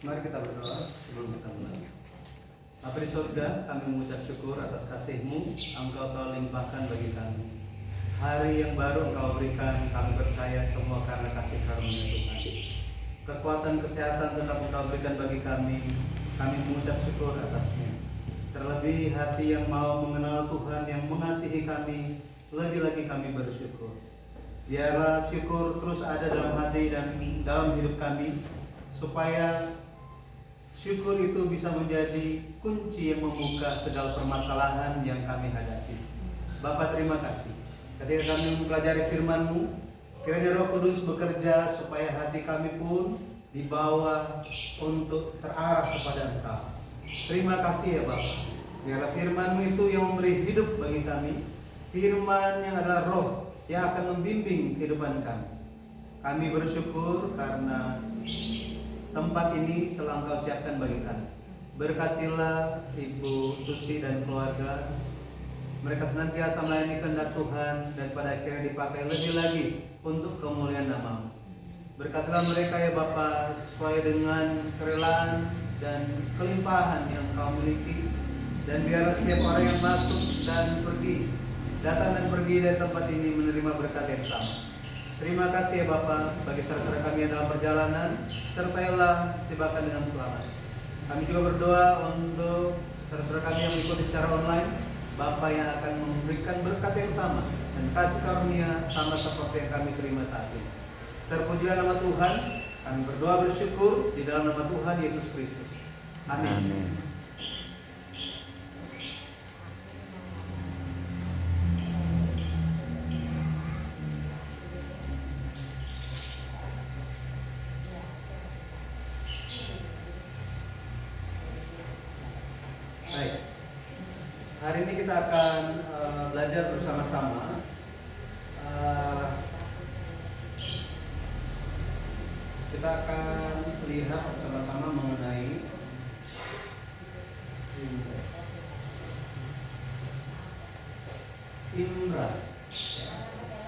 Mari kita berdoa sebelum kita mulai. Bapa di surga, kami mengucap syukur atas kasih-Mu, Engkau telah limpahkan bagi kami. Hari yang baru Engkau berikan, kami percaya semua karena kasih karunia Tuhan. Kekuatan kesehatan tetap Engkau berikan bagi kami mengucap syukur atasnya. Terlebih hati yang mau mengenal Tuhan, yang mengasihi kami, lagi-lagi kami bersyukur. Biarlah syukur terus ada dalam hati dan dalam hidup kami, supaya syukur itu bisa menjadi kunci yang membuka segala permasalahan yang kami hadapi. Bapa, terima kasih. Ketika kami mempelajari firman-Mu, kiranya Roh Kudus bekerja supaya hati kami pun dibawa untuk terarah kepada Engkau. Terima kasih ya Bapa. Biarlah firman-Mu itu yang memberi hidup bagi kami. Firman yang adalah roh yang akan membimbing kehidupan kami. Kami bersyukur karena tempat ini telah Engkau siapkan bagi kami. Berkatilah Ibu Susi dan keluarga. Mereka senantiasa melayani kehendak Tuhan dan pada akhirnya dipakai lebih lagi untuk kemuliaan nama-Mu. Berkatilah mereka ya Bapa, sesuai dengan kerelaan dan kelimpahan yang Engkau miliki. Dan biarlah setiap orang yang masuk dan pergi, datang dan pergi dari tempat ini menerima berkat yang sama. Terima kasih ya Bapa bagi saudara-saudara kami yang dalam perjalanan, sertailah tibakan dengan selamat. Kami juga berdoa untuk saudara-saudara kami yang mengikuti secara online, Bapa yang akan memberikan berkat yang sama dan kasih karunia sama seperti yang kami terima saat ini. Terpujilah nama Tuhan. Kami berdoa bersyukur di dalam nama Tuhan Yesus Kristus. Amin. Amin. Hari ini kita akan belajar bersama-sama kita akan lihat bersama-sama mengenai Imra.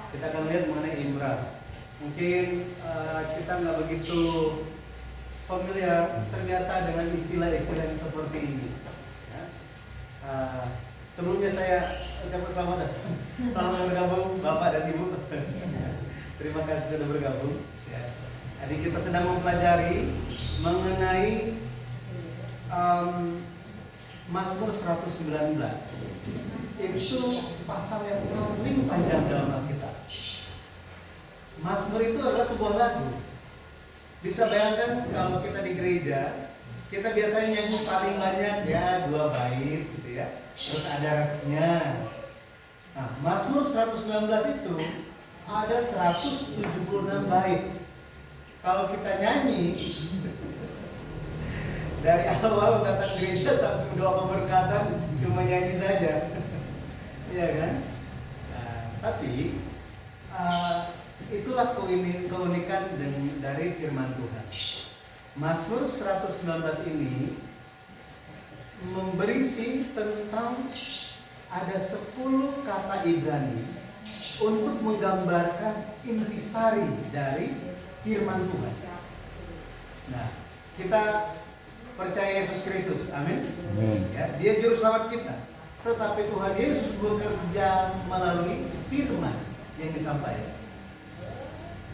Kita akan lihat mengenai Imra. Mungkin kita nggak begitu familiar, terbiasa dengan istilah-istilah yang seperti ini. Sebelumnya saya ucapkan selamat bergabung Bapak dan Ibu. Terima kasih sudah bergabung. Jadi kita sedang mempelajari mengenai Mazmur 119. Itu pasal yang paling panjang dalam Alkitab. Mazmur itu adalah sebuah lagu. Bisa bayangkan kalau kita di gereja, kita biasanya nyanyi paling banyak ya 2 bait gitu ya. Terus ada refnya. Nah, Mazmur 119 itu ada 176 bait. Kalau kita nyanyi dari awal datang gereja sampai doa pemberkatan cuma nyanyi saja. Iya kan? Nah, tapi itulah keunikan dari firman Tuhan. Mazmur 119 ini berisi tentang ada 10 kata Ibrani untuk menggambarkan intisari dari firman Tuhan. Nah, kita percaya Yesus Kristus, amin. Ya, Dia juru selamat kita. Tetapi Tuhan Yesus bekerja melalui firman yang disampaikan.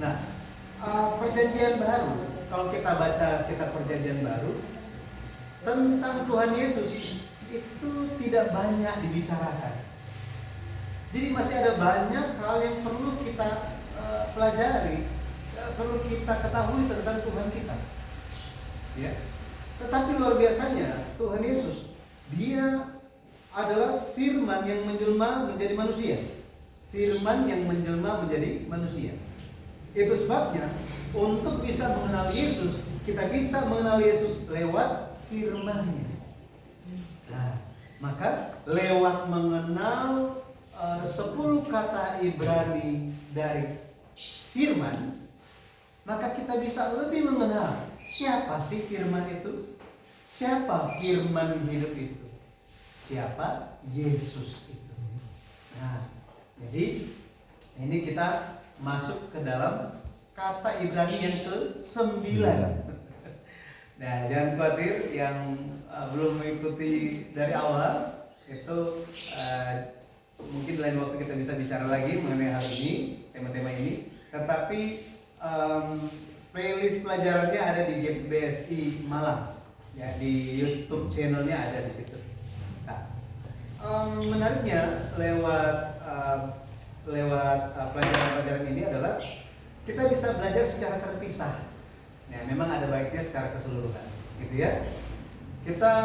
Nah, perjanjian baru, kalau kita baca kitab perjanjian baru tentang Tuhan Yesus itu tidak banyak dibicarakan. Jadi masih ada banyak hal yang perlu kita pelajari, perlu kita ketahui tentang Tuhan kita. Ya. Tetapi luar biasanya Tuhan Yesus, Dia adalah firman yang menjelma menjadi manusia. Firman yang menjelma menjadi manusia. Itu sebabnya untuk bisa mengenal Yesus, kita bisa mengenal Yesus lewat firman-Nya. Nah, maka lewat mengenal 10 kata Ibrani dari firman, maka kita bisa lebih mengenal siapa sih firman itu, siapa firman hidup itu, siapa Yesus itu. Nah, jadi ini kita masuk ke dalam kata Ibrani yang ke-9. Nah, jangan khawatir yang belum mengikuti dari awal itu mungkin lain waktu kita bisa bicara lagi mengenai hal ini, tema-tema ini. Tetapi playlist pelajarannya ada di GBSI Malang, ya, di YouTube channelnya ada di situ. Nah, menariknya lewat pelajaran-pelajaran ini adalah kita bisa belajar secara terpisah. Nah, memang ada baiknya secara keseluruhan, gitu ya. Kita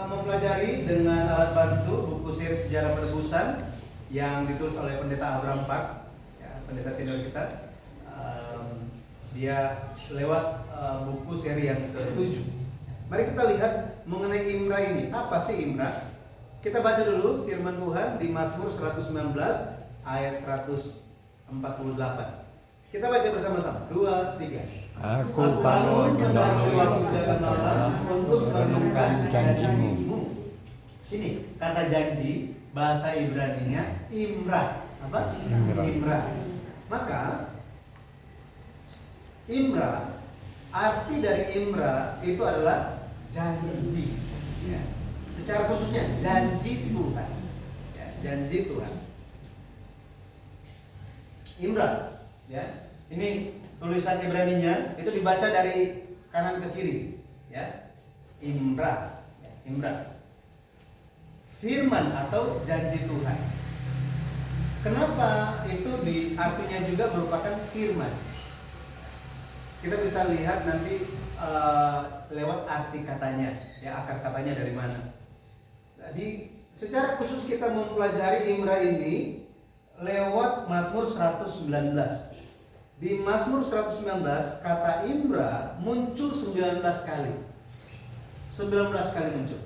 mempelajari dengan alat bantu buku seri Sejarah Penebusan yang ditulis oleh Pendeta Abraham Park, ya, pendeta senior kita. Dia lewat buku seri yang ke-7. Mari kita lihat mengenai Imra ini. Apa sih Imra? Kita baca dulu firman Tuhan di Mazmur 119 ayat 148. Kita baca bersama-sama. 2, 3. Aku bangun menanti waktu jaga malam untuk merenungkan janji-Mu. Sini, kata janji bahasa Ibraninya Imra. Apa? Imra. Maka Imra, arti dari Imra itu adalah janji. Ya. Secara khususnya janji Tuhan. Ya, janji Tuhan. Imra. Ya, ini tulisan Ibraninya itu dibaca dari kanan ke kiri, ya. Imra, ya, Imra. Firman atau janji Tuhan. Kenapa itu artinya juga merupakan firman? Kita bisa lihat nanti lewat arti katanya, ya, akar katanya dari mana. Jadi secara khusus kita mempelajari Imra ini lewat Mazmur 119. Di Mazmur 119 kata Imra muncul 19 kali. 19 kali muncul.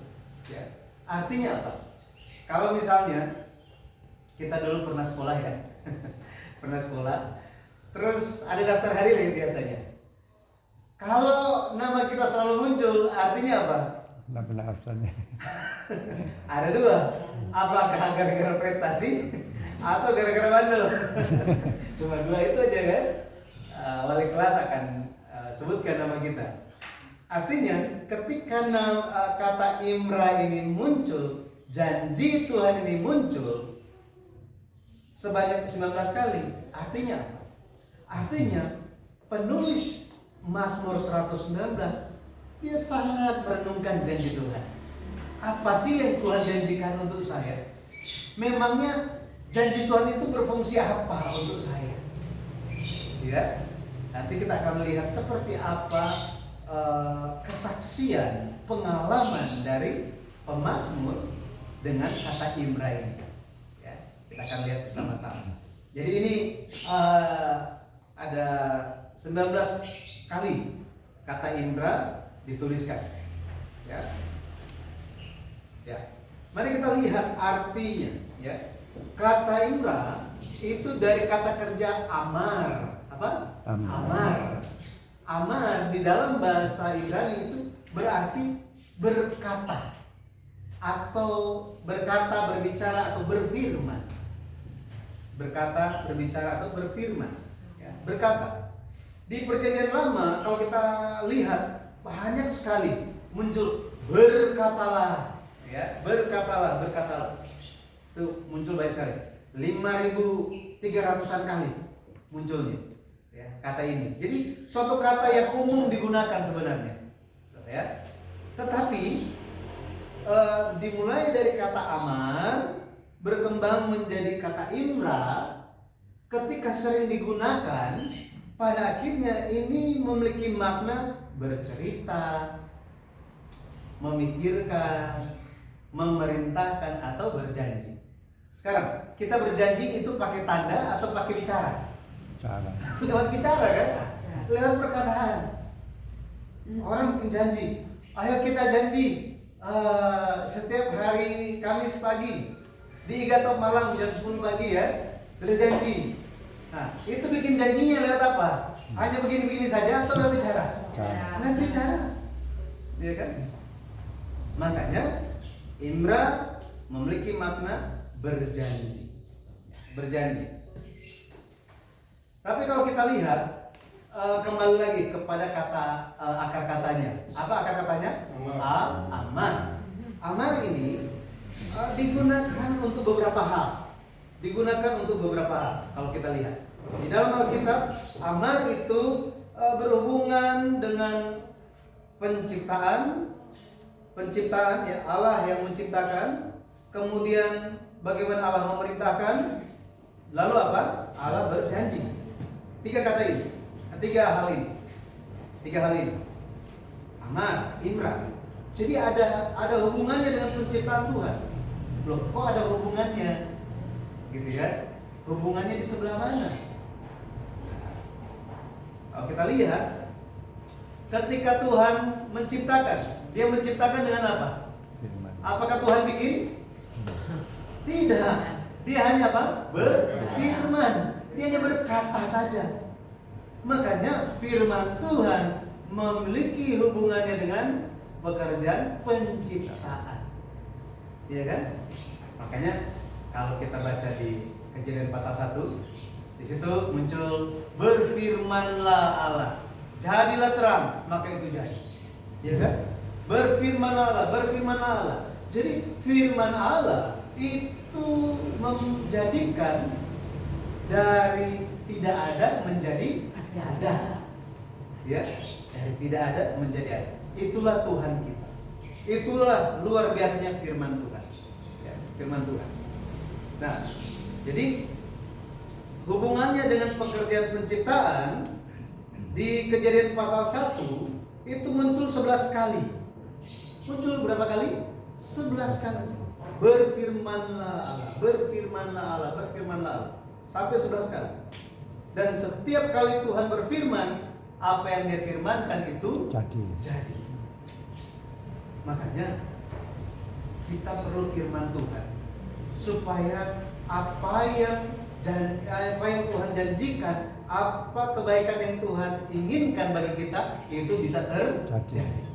Ya. Artinya apa? Kalau misalnya kita dulu pernah sekolah, ya. Pernah sekolah. Terus ada daftar hadirin biasanya. Kalau nama kita selalu muncul, artinya apa? Ada dua. Apakah gara-gara prestasi atau gara-gara bandel? Cuma dua itu aja kan. Wali kelas akan sebutkan nama kita. Artinya ketika kata Imra ini muncul, janji Tuhan ini muncul sebanyak 19 kali. Artinya apa? Artinya penulis Mazmur 119 dia sangat merenungkan janji Tuhan. Apa sih yang Tuhan janjikan untuk saya? Memangnya janji Tuhan itu berfungsi apa untuk saya? Ya, nanti kita akan lihat seperti apa kesaksian, pengalaman dari pemazmur dengan kata Imra ini. Ya, kita akan lihat bersama-sama. Jadi ini ada 19 kali kata Imra dituliskan. Ya. Ya. Mari kita lihat artinya, ya. Kata Imra itu dari kata kerja amar. Apa? Amar. Amar di dalam bahasa Ibrani itu berarti berkata atau berkata, berbicara atau berfirman. Berkata, berbicara atau berfirman. Ya, berkata. Di Perjanjian Lama kalau kita lihat banyak sekali muncul berkatalah, ya, berkatalah, berkatalah. Itu muncul banyak sekali. 5.300-an kali munculnya, ya, kata ini. Jadi suatu kata yang umum digunakan sebenarnya, ya. Tetapi dimulai dari kata amar berkembang menjadi kata Imra. Ketika sering digunakan, pada akhirnya ini memiliki makna bercerita, memikirkan, memerintahkan atau berjanji. Sekarang kita berjanji itu pakai tanda atau pakai bicara? Lewat bicara kan? Lewat perkataan. Orang bikin janji. Ayo kita janji setiap hari Kamis pagi di Igatop Malang jam 10 pagi, ya. Sudah janji. Nah, itu bikin janjinya lewat apa? Hanya begini-begini saja atau lewat bicara? Lewat bicara. Iya kan? Makanya Imra memiliki makna berjanji. Berjanji. Tapi kalau kita lihat kembali lagi kepada kata akar katanya. Apa akar katanya? Amar. Amar ini digunakan untuk beberapa hal. Kalau kita lihat di dalam Alkitab, amar itu berhubungan dengan penciptaan ya, Allah yang menciptakan, kemudian bagaimana Allah memerintahkan, lalu apa? Allah berjanji. Tiga hal ini. Amar, Imra. Jadi ada hubungannya dengan penciptaan Tuhan. Loh, kok ada hubungannya? Gitu ya. Hubungannya di sebelah mana? Kalau kita lihat, ketika Tuhan menciptakan, Dia menciptakan dengan apa? Apakah Tuhan bikin? Tidak. Dia hanya apa? Berfirman. Dia hanya berkata saja. Makanya firman Tuhan memiliki hubungannya dengan pekerjaan penciptaan. Iya kan? Makanya kalau kita baca di Kejadian pasal 1, di situ muncul berfirmanlah Allah, jadilah terang, maka itu jadi. Iya kan? Berfirmanlah Allah. Jadi firman Allah itu menjadikan dari tidak ada menjadi ada. Ya, dari tidak ada menjadi ada. Itulah Tuhan kita. Itulah luar biasanya firman Tuhan. Ya, firman Tuhan. Nah, jadi hubungannya dengan pekerjaan penciptaan di Kejadian pasal 1 itu muncul 11 kali. Muncul berapa kali? 11 kali. Berfirmanlah Allah. Sampai 11 kali. Dan setiap kali Tuhan berfirman, apa yang Dia firmankan itu jadi. Makanya kita perlu firman Tuhan supaya apa yang Tuhan janjikan, apa kebaikan yang Tuhan inginkan bagi kita itu bisa terjadi.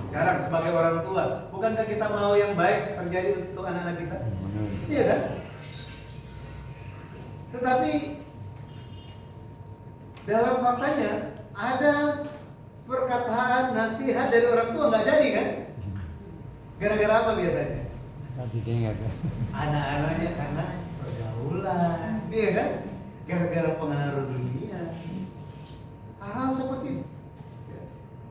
Sekarang sebagai orang tua, bukankah kita mau yang baik terjadi untuk anak-anak kita? Iya kan? Tetapi dalam faktanya ada perkataan nasihat dari orang tua nggak jadi kan? Gara-gara apa biasanya? Anak-anaknya karena pergaulan, iya kan? Gara-gara pengaruh dunia, hal seperti itu.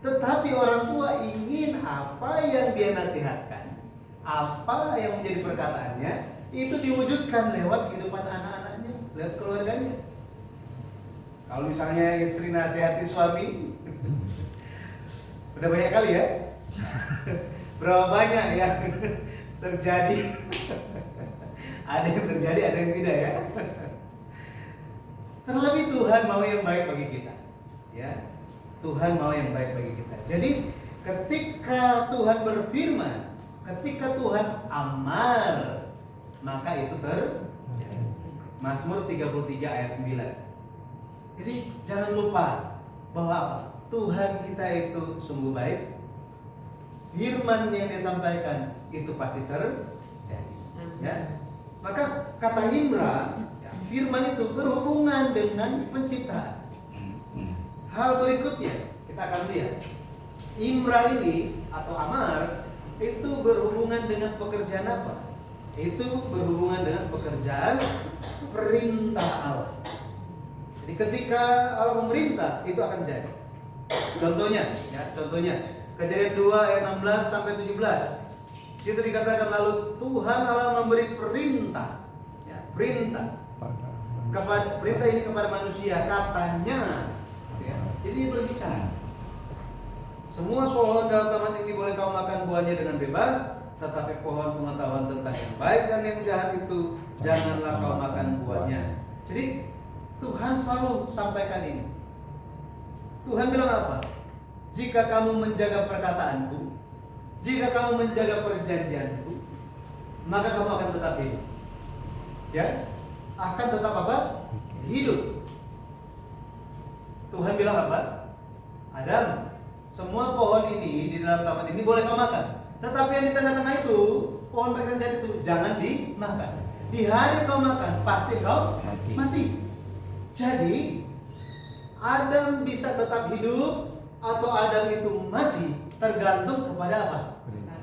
Tetapi orang tua ingin apa yang dia nasihatkan, apa yang menjadi perkataannya, itu diwujudkan lewat kehidupan anak-anaknya, lewat keluarganya. Kalau misalnya istri nasihati suami, udah banyak kali ya? Berapa banyak yang terjadi? Ada yang terjadi, ada yang tidak ya. Terlebih Tuhan mau yang baik bagi kita, ya. Tuhan mau yang baik bagi kita. Jadi ketika Tuhan berfirman, ketika Tuhan amar, maka itu terjadi. Mazmur 33 ayat 9. Jadi jangan lupa bahwa apa? Tuhan kita itu sungguh baik. Firman yang Dia sampaikan itu pasti terjadi. Ya. Maka kata Imra, firman itu berhubungan dengan penciptaan. Hal berikutnya kita akan lihat, Imra ini atau amar itu berhubungan dengan pekerjaan apa? Itu berhubungan dengan pekerjaan perintah Allah. Jadi ketika Allah memerintah itu akan jadi. Contohnya Kejadian 2 ayat 16 sampai 17. Di situ dikatakan lalu Tuhan Allah memberi perintah, ya, perintah ini kepada manusia, katanya. Ya, jadi Dia berbicara. Semua pohon dalam taman ini boleh kau makan buahnya dengan bebas, tetapi pohon pengetahuan tentang yang baik dan yang jahat itu janganlah kau makan buahnya. Jadi Tuhan selalu sampaikan ini. Tuhan bilang apa? Jika kamu menjaga perkataanku, jika kamu menjaga perjanjianku, maka kamu akan tetap hidup. Ya, akan tetap apa? Hidup. Tuhan bilang apa? Adam, semua pohon ini di dalam taman ini boleh kau makan. Tetapi yang di tengah-tengah itu, pohon baik dan jahat itu jangan dimakan. Di hari kau makan, pasti kau mati. Jadi Adam bisa tetap hidup atau Adam itu mati tergantung kepada apa? Perintah.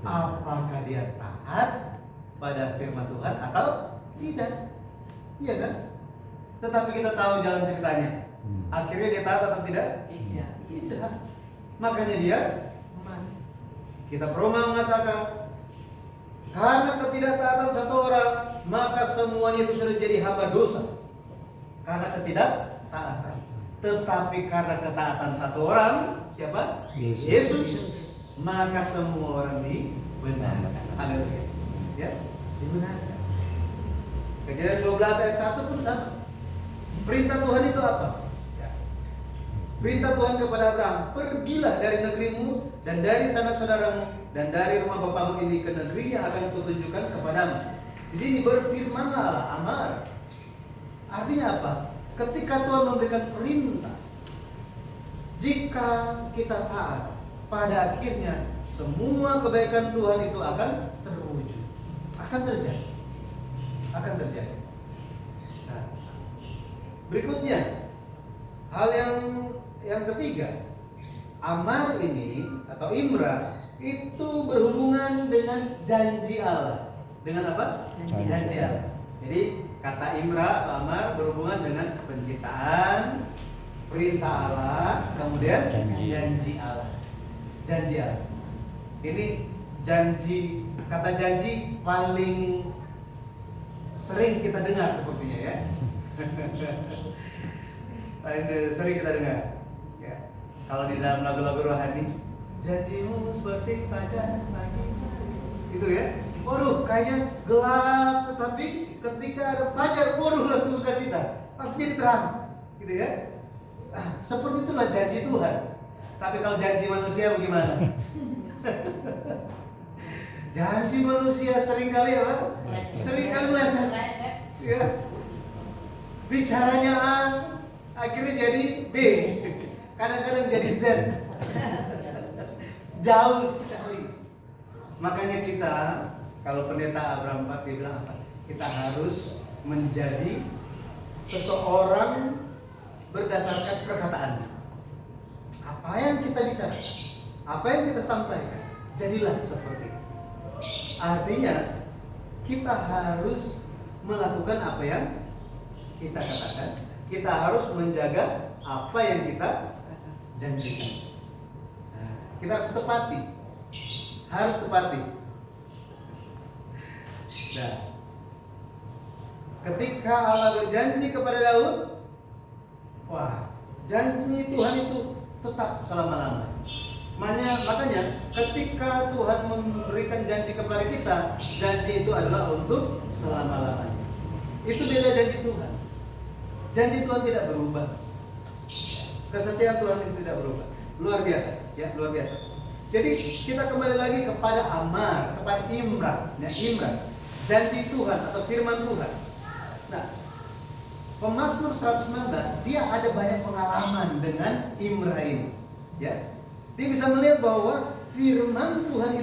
Apakah dia taat pada firman Tuhan atau tidak? Iya kan? Tetapi kita tahu jalan ceritanya. Akhirnya dia taat atau tidak? Tidak. Tidak. Makanya dia mati. Kita Roma mengatakan, karena ketidaktaatan satu orang, maka semuanya itu sudah jadi hamba dosa. Karena ketidaktaatan. Tetapi karena ketaatan satu orang, siapa? Yesus. Maka semua orang dibenarkan. Haleluya. Ya, dibenarkan. Kejadian 12 ayat 1 pun sama. Perintah Tuhan itu apa? Ya. Perintah Tuhan kepada Abraham, pergilah dari negerimu dan dari sanak saudaramu dan dari rumah bapamu ini ke negeri yang akan kutunjukkan kepadamu. Di sini berfirmanlah Allah, amar. Artinya apa? Ketika Tuhan memberikan perintah, jika kita taat, pada akhirnya semua kebaikan Tuhan itu akan terwujud, akan terjadi. Nah, berikutnya, hal yang ketiga, amar ini atau imra itu berhubungan dengan janji Allah. Dengan apa? Janji Allah. Jadi kata imra atau amar berhubungan dengan penciptaan, perintah Allah, kemudian janji Allah. Janji Allah. Ini janji, kata janji paling sering kita dengar sepertinya ya. Paling sering kita dengar. Ya. Kalau di dalam lagu-lagu rohani, janjimu seperti fajar pagi. Gitu ya. Waduh, kayaknya gelap, tetapi ketika ada fajar, waduh langsung sukacita, langsung jadi terang, gitu ya. Seperti itulah janji Tuhan. Tapi kalau janji manusia bagaimana? Janji manusia seringkali apa? Seringkali meleset. Ya. Bicaranya A, akhirnya jadi B. Kadang-kadang jadi Z. Jauh sekali. Makanya kita, kalau pendeta Abraham Pak dia bilang apa? Kita harus menjadi seseorang berdasarkan perkataan. Apa yang kita bicara, apa yang kita sampaikan, jadilah seperti itu. Artinya kita harus melakukan apa yang kita katakan. Kita harus menjaga apa yang kita janjikan. Nah, kita harus tepati. Nah, ketika Allah berjanji kepada Daud, wah, janji Tuhan itu tetap selama-lamanya. Makanya ketika Tuhan memberikan janji kepada kita, janji itu adalah untuk selama-lamanya. Itu beda janji Tuhan. Janji Tuhan tidak berubah. Kesetiaan Tuhan itu tidak berubah. Luar biasa, ya, luar biasa. Jadi kita kembali lagi kepada amar, kepada imran, ya, imran. Janji Tuhan atau firman Tuhan. Nah, Pemazmur 119 dia ada banyak pengalaman dengan imra ini, ya. Dia bisa melihat bahwa firman Tuhan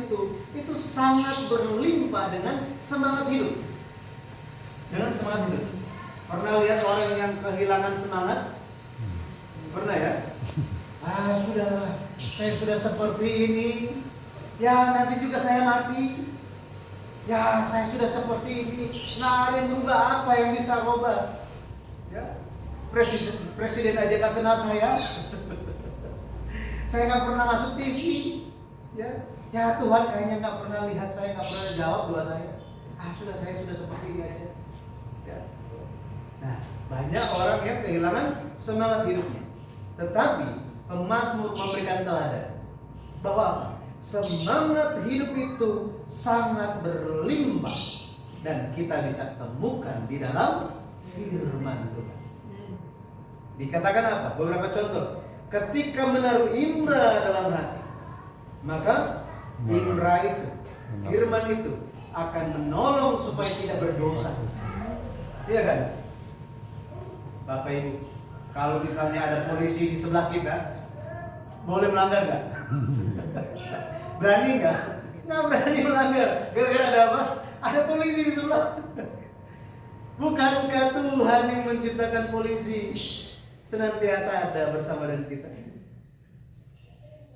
itu sangat berlimpah dengan semangat hidup. Dengan semangat hidup. Pernah lihat orang yang kehilangan semangat? Pernah ya? Sudahlah, saya sudah seperti ini. Ya, nanti juga saya mati. Ya, saya sudah seperti ini. Nah, ada yang berubah, apa yang bisa rubah? Ya, presiden aja gak kenal saya. Saya nggak pernah masuk TV, ya Tuhan kayaknya nggak pernah lihat saya, nggak pernah jawab doa saya. Saya sudah seperti ini aja. Ya. Nah, banyak orang yang kehilangan semangat hidupnya. Tetapi Pemazmur memberikan teladan bahwa apa? Semangat hidup itu sangat berlimpah dan kita bisa temukan di dalam firman Tuhan. Dikatakan apa? Beberapa contoh. Ketika menaruh imra dalam hati, maka imra itu, firman itu akan menolong supaya tidak berdosa. Iya kan? Bapak Ibu, kalau misalnya ada polisi di sebelah kita, boleh melanggar nggak? Berani nggak? Nggak berani melanggar. Gara-gara ada apa? Ada polisi di sebelah. Bukankah Tuhan yang menciptakan polisi? senantiasa ada bersama dengan kita.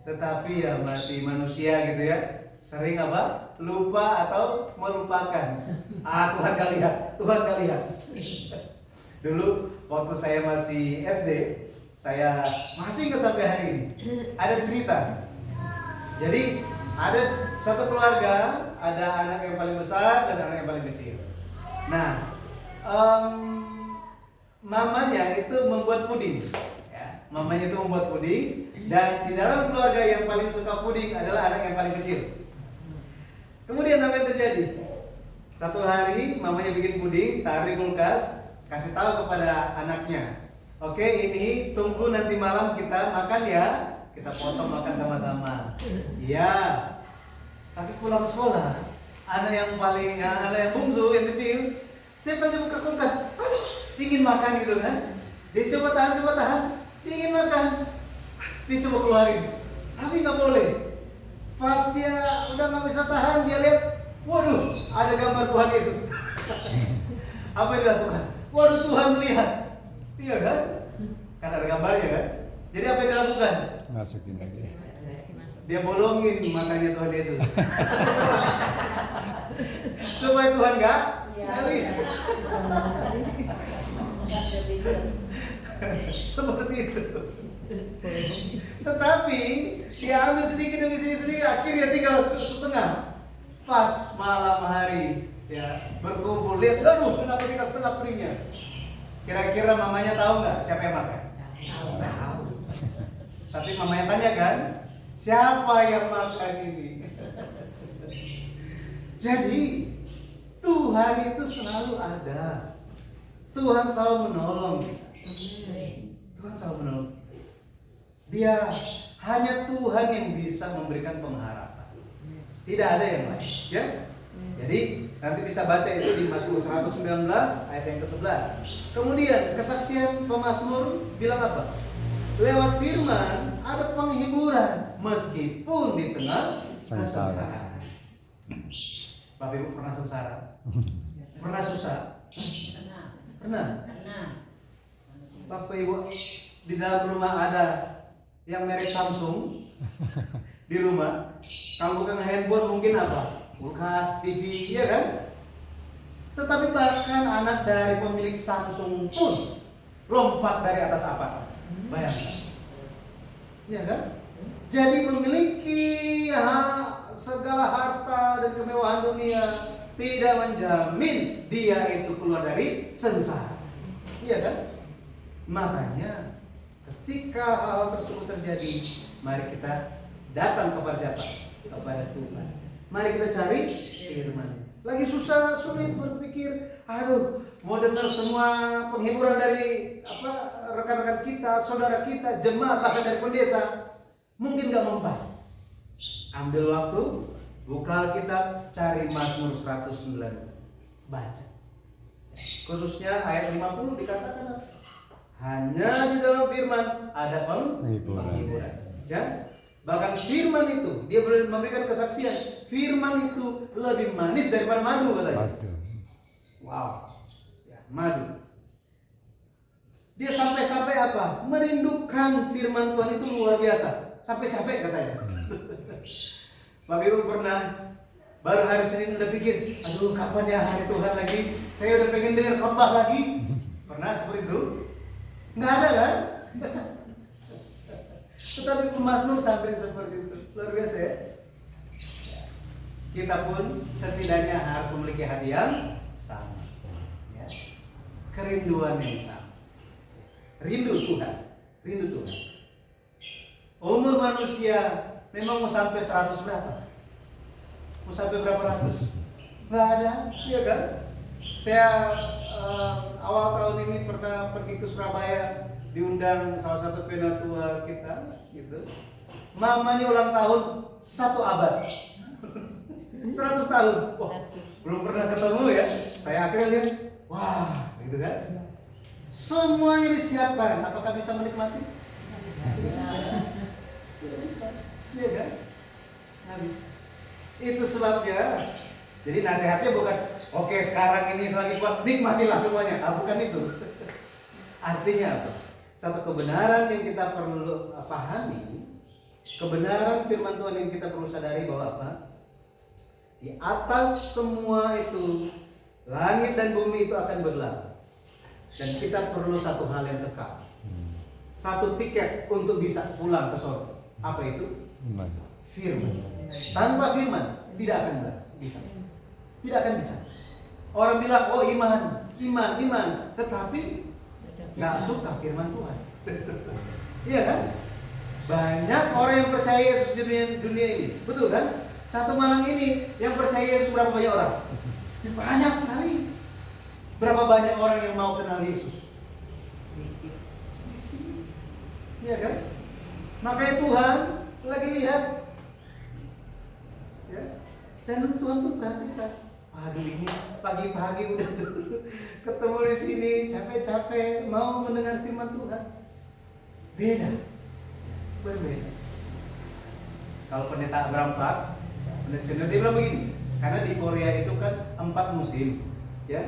Tetapi ya masih manusia gitu ya, sering apa? Lupa atau melupakan. Tuhan gak lihat, Tuhan gak lihat. Dulu waktu saya masih SD, saya masih ingat sampai hari ini. Ada cerita. Jadi ada satu keluarga, ada anak yang paling besar dan anak yang paling kecil. Nah, mamanya itu membuat puding. Ya, mamanya itu membuat puding, dan di dalam keluarga yang paling suka puding adalah anak yang paling kecil. Kemudian apa yang terjadi? Satu hari mamanya bikin puding, taruh di kulkas, kasih tahu kepada anaknya, oke, ini tunggu nanti malam kita makan ya. Kita potong makan sama-sama. Iya. Tapi pulang sekolah, anak yang bungsu, yang kecil, setiap kali buka kulkas, aduh, ingin makan gitu kan. Dia coba tahan, ingin makan. Dia coba keluarin, tapi nggak boleh. Pas dia udah nggak bisa tahan, dia lihat, waduh, ada gambar Tuhan Yesus. Apa yang dilakukan? Waduh, Tuhan melihat. Iya kan? Kan ada gambarnya kan? Jadi apa yang dilakukan? Masukin lagi. Dia bolongin matanya Tuhan Yesus. Supaya Tuhan nggak lihat. Seperti itu. Tetapi dia ambil sedikit demi sedikit, akhirnya tinggal setengah. Pas malam hari, ya berkumpul, lihat, aduh, kenapa tinggal setengah pudingnya? Kira-kira mamanya tahu nggak siapa yang makan? Tahu. Tapi mamanya tanya kan, siapa yang makan ini? Jadi Tuhan itu selalu ada. Tuhan selalu menolong kita. Tuhan selalu menolong. Dia hanya Tuhan yang bisa memberikan pengharapan. Tidak ada yang lain, ya. Jadi nanti bisa baca itu di Mazmur 119 ayat yang ke-11. Kemudian kesaksian pemazmur bilang apa? Lewat firman ada penghiburan meskipun di tengah kesengsaraan. Bapak Ibu pernah sengsara? Pernah susah? Pernah. Bapak Ibu di dalam rumah ada yang merek Samsung di rumah. Kalau bukan handphone mungkin apa? Kulkas, TV, iya kan? Tetapi bahkan anak dari pemilik Samsung pun lompat dari atas apa? Bayangkan. Iya kan? Jadi memiliki segala harta dan kemewahan dunia tidak menjamin dia itu keluar dari sengsara. Iya kan? Makanya ketika hal tersebut terjadi, mari kita datang kepada siapa? Kepada Tuhan. Mari kita cari firman. Lagi susah, sulit berpikir, aduh, mau dengar semua penghiburan dari rekan-rekan kita, saudara kita, jemaat, bahkan dari pendeta, mungkin gak mempan. Ambil waktu, buka Alkitab, cari Mazmur 119, baca. Khususnya ayat 50 dikatakan apa? Hanya di dalam firman ada penghiburan. Ya? Bahkan firman itu, dia boleh memberikan kesaksian, firman itu lebih manis daripada madu katanya. Wow, ya, madu. Dia sampai-sampai apa? Merindukan firman Tuhan itu luar biasa, sampai capek katanya. Bapak Ibu pernah baru hari Senin udah pikir, aduh kapan ya hari Tuhan lagi? Saya udah pengen dengar khotbah lagi. Pernah seperti itu? Nggak ada kan? Tetapi pemazmur sampai seperti itu, luar biasa ya. Kita pun setidaknya harus memiliki hati yang sama, ya. Kerinduan yang sama. Rindu Tuhan. Umur manusia memang mau sampai 100 berapa? Mau sampai berapa ratus? Nggak ada, iya kan? Saya awal tahun ini pernah pergi ke Surabaya, diundang salah satu penatua kita, gitu. Mamanya ulang tahun 1 abad, 100 tahun. Wah, belum pernah ketemu ya. Saya akhirnya lihat, wah, gitu kan. Semuanya disiapkan. Apakah bisa menikmati? Tidak bisa, iya kan? Nggak bisa. Itu sebabnya. Jadi nasihatnya bukan, oke sekarang ini selagi kuat nikmatilah semuanya. Bukan itu. Artinya apa? satu kebenaran yang kita perlu pahami, kebenaran firman Tuhan yang kita perlu sadari bahwa apa? Di atas semua itu, langit dan bumi itu akan berlalu. Dan kita perlu satu hal yang kekal. Satu tiket untuk bisa pulang ke surga. Apa itu? Firman. Tanpa firman tidak akan bisa. Tidak akan bisa. Orang bilang, oh iman, tetapi nggak suka firman Tuhan. Iya kan? Banyak orang yang percaya Yesus di dunia ini, betul kan? Satu Malang ini yang percaya Yesus berapa banyak orang? Banyak sekali. Berapa banyak orang yang mau kenal Yesus? Iya kan? Makanya Tuhan lagi lihat, ya. Dan Tuhan pun perhatikan. Aduh, ini pagi-pagi udah ketemu di sini capek-capek mau mendengar firman Tuhan. Beda, berbeda. Kalau pendeta Abraham Park, pendeta senior dia bilang begini, karena di Korea itu kan 4 musim, ya,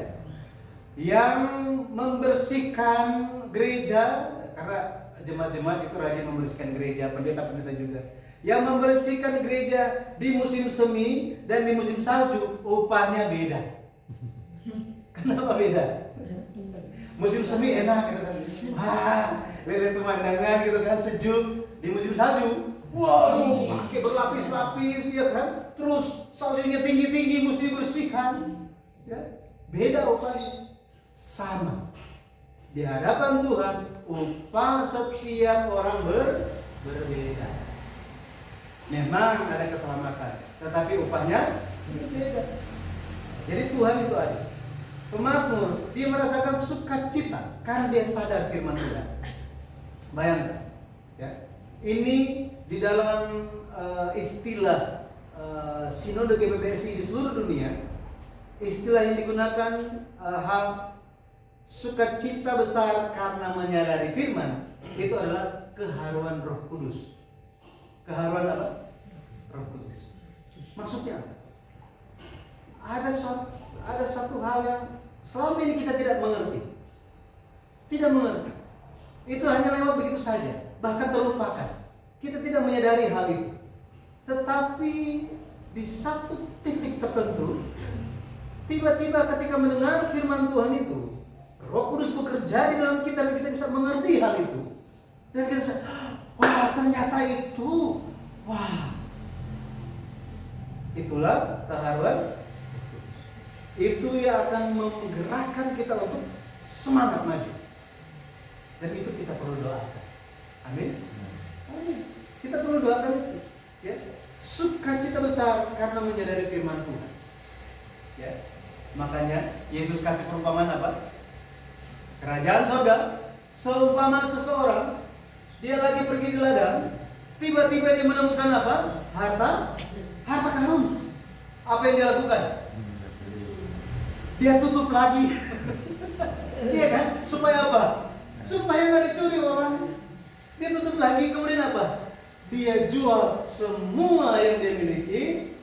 yang membersihkan gereja, karena jemaat-jemaat itu rajin membersihkan gereja, pendeta-pendeta juga. Yang membersihkan gereja di musim semi dan di musim salju, upahnya beda. Kenapa beda? Musim semi enak gitu kan, lihat pemandangan gitu kan, sejuk. Di musim salju, waduh, pakai berlapis-lapis ya kan, terus saljunya tinggi-tinggi, mesti dibersihkan. Ya, beda upahnya. Sama di hadapan Tuhan, upah setiap orang berbeda. Memang ada keselamatan, tetapi upahnya berbeda. Jadi Tuhan itu adil. Pemazmur, dia merasakan sukacita karena dia sadar firman Tuhan. Bayangkan, ya. Ini di dalam istilah sinode GBBSI di seluruh dunia, istilah yang digunakan hal sukacita besar karena menyadari firman itu adalah keharuan Roh Kudus. Keharuan apa? Roh Kudus. Maksudnya apa? Ada satu hal yang selama ini kita tidak mengerti. Tidak mengerti. Itu hanya lewat begitu saja, bahkan terlupakan. Kita tidak menyadari hal itu. Tetapi di satu titik tertentu, tiba-tiba ketika mendengar firman Tuhan itu, Roh Kudus bekerja di dalam kita dan kita bisa mengerti hal itu. Dan kita bisa, wah ternyata itu, wah, itulah keharuan. Itu yang akan menggerakkan kita untuk semangat maju. Dan itu kita perlu doakan. Amin. Amin. Kita perlu doakan itu. Ya, sukacita besar karena menyadari firman Tuhan. Ya, makanya Yesus kasih perumpamaan apa? Kerajaan surga seumpama seseorang, dia lagi pergi di ladang, tiba-tiba dia menemukan apa? Harta karun. Apa yang dia lakukan? Dia tutup lagi. Iya kan? Supaya apa? Supaya nggak dicuri orang. Dia tutup lagi, kemudian apa? Dia jual semua yang dia miliki,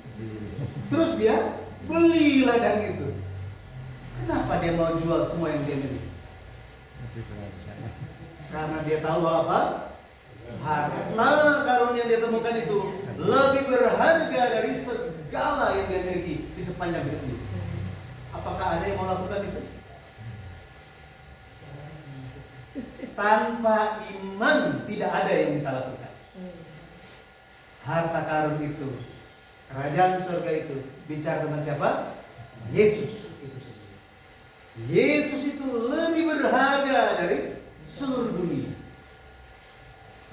terus dia beli ladang itu. Kenapa dia mau jual semua yang dia miliki? Karena dia tahu apa? Harta karun yang dia temukan itu lebih berharga dari segala yang dia miliki di sepanjang hidupnya. Apakah ada yang mau lakukan itu? Tanpa iman tidak ada yang bisa lakukan. Harta karun itu, kerajaan surga itu bicara tentang siapa? Yesus. Yesus itu lebih berharga dari seluruh dunia.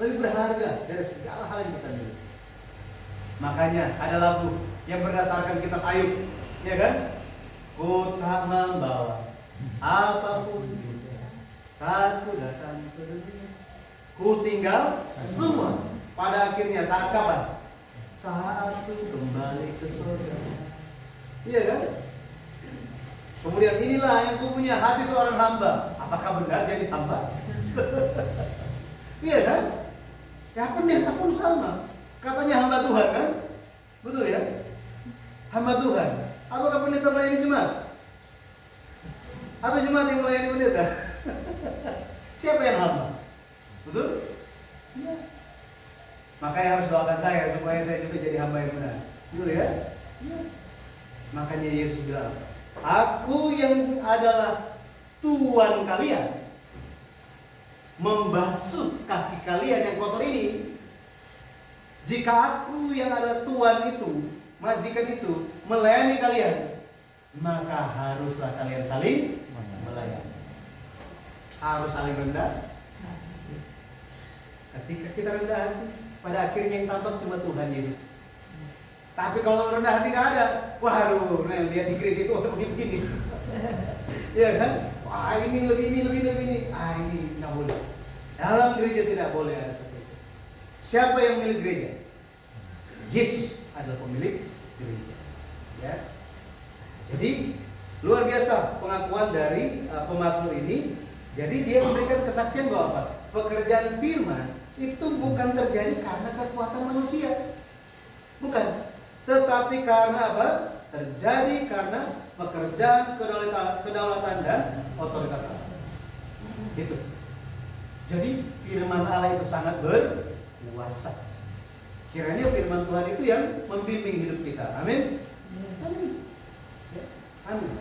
Lebih berharga dari segala hal yang kita miliki. Makanya ada lagu yang berdasarkan kitab Ayub, ya kan? Ku tak membawa apapun juga saat ku datang ke dunia. Ku tinggal semua. Pada akhirnya saat kapan? Saat ku kembali ke surga. Iya kan? Kemudian inilah yang ku punya hati seorang hamba. Apakah benar jadi hamba? Iya kan? Ya pendeta pun sama. Katanya hamba Tuhan kan? Betul ya? Hamba Tuhan. Apakah pendeta melayani jemaat? Atau jemaat yang melayani pendeta? Siapa yang hamba? Betul? Iya. Makanya harus doakan saya supaya saya juga jadi hamba yang benar. Betul ya? Iya. Makanya Yesus bilang, aku yang adalah Tuhan kalian, membasuh kaki kalian yang kotor ini. Jika aku yang adalah Tuhan itu, majikan itu, melayani kalian, maka haruslah kalian saling melayani. Harus saling rendah. Ketika kita rendah hati, pada akhirnya yang tampak cuma Tuhan Yesus. Tapi kalau rendah hati nggak ada, waduh, lihat di gereja itu orang begini-begini. Iya kan? Wah, ini lebih ini. Ah, ini nggak boleh. Dalam gereja tidak boleh ada seperti itu. Siapa yang milik gereja? Yesus adalah pemilik gereja. Ya. Jadi luar biasa pengakuan dari pemazmur ini. Jadi dia memberikan kesaksian bahwa apa? Pekerjaan firman itu bukan terjadi karena kekuatan manusia. Bukan. Tetapi karena apa? Terjadi karena pekerjaan kedaulatan dan otoritas Allah. Itu. Jadi firman Allah itu sangat berkuasa. Kiranya firman Tuhan itu yang membimbing hidup kita. Amin. Amin. Ya, amin.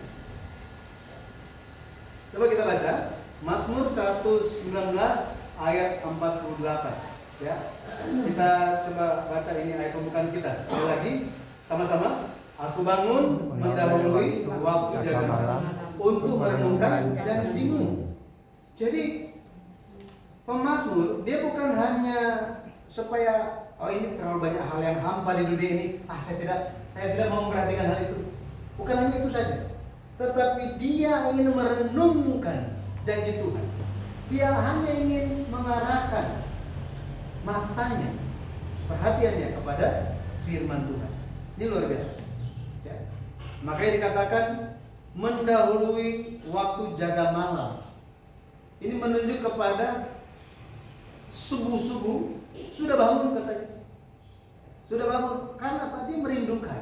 Coba kita baca Mazmur 119 ayat 48. Ya. Kita coba baca ini ayat pembukaan kita. Sekali lagi sama-sama. Aku bangun mendahului waktu jaga malam untuk merenungkan janjimu. Jadi pemazmur dia bukan hanya supaya ini terlalu banyak hal yang hampa di dunia ini. Saya tidak mau memperhatikan hal itu. Bukan hanya itu saja. Tetapi dia ingin merenungkan janji Tuhan. Dia hanya ingin mengarahkan matanya, perhatiannya kepada firman Tuhan. Ini luar biasa. Ya. Makanya dikatakan mendahului waktu jaga malam. Ini menunjuk kepada subuh-subuh sudah bangun katanya. Sudah bangun karena apa? Dia merindukan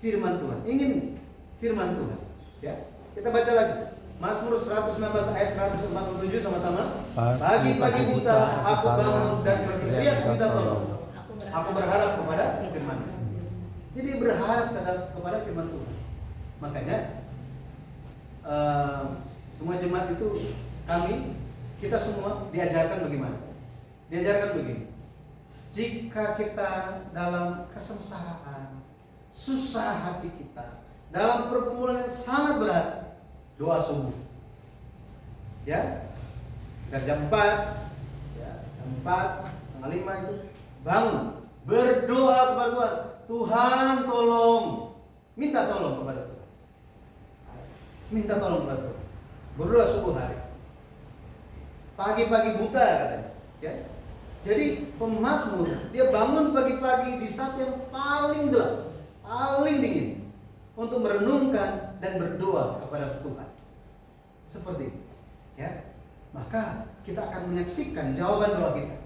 firman Tuhan, ingin firman Tuhan. Ya. Kita baca lagi. Mazmur 119 ayat 147 sama-sama. Pagi-pagi buta aku bangun dan berteriak minta tolong. Aku berharap kepada firman. Jadi berharap kepada firman Tuhan. Makanya semua jemaat itu kita semua diajarkan bagaimana? Diajarkan begini. Jika kita dalam kesengsaraan, susah hati kita, dalam pergumulan yang sangat berat, doa subuh. Ya. Jam 4, ya, jam 4, setengah 5 itu bangun, berdoa kepada Tuhan. Tuhan tolong, minta tolong kepada Tuhan. Minta tolong kepada Tuhan. Berdoa subuh hari. Pagi-pagi buta katanya. Ya. Jadi pemazmur dia bangun pagi-pagi di saat yang paling gelap, paling dingin, untuk merenungkan dan berdoa kepada Tuhan. Seperti itu. Ya. Maka kita akan menyaksikan jawaban doa kita.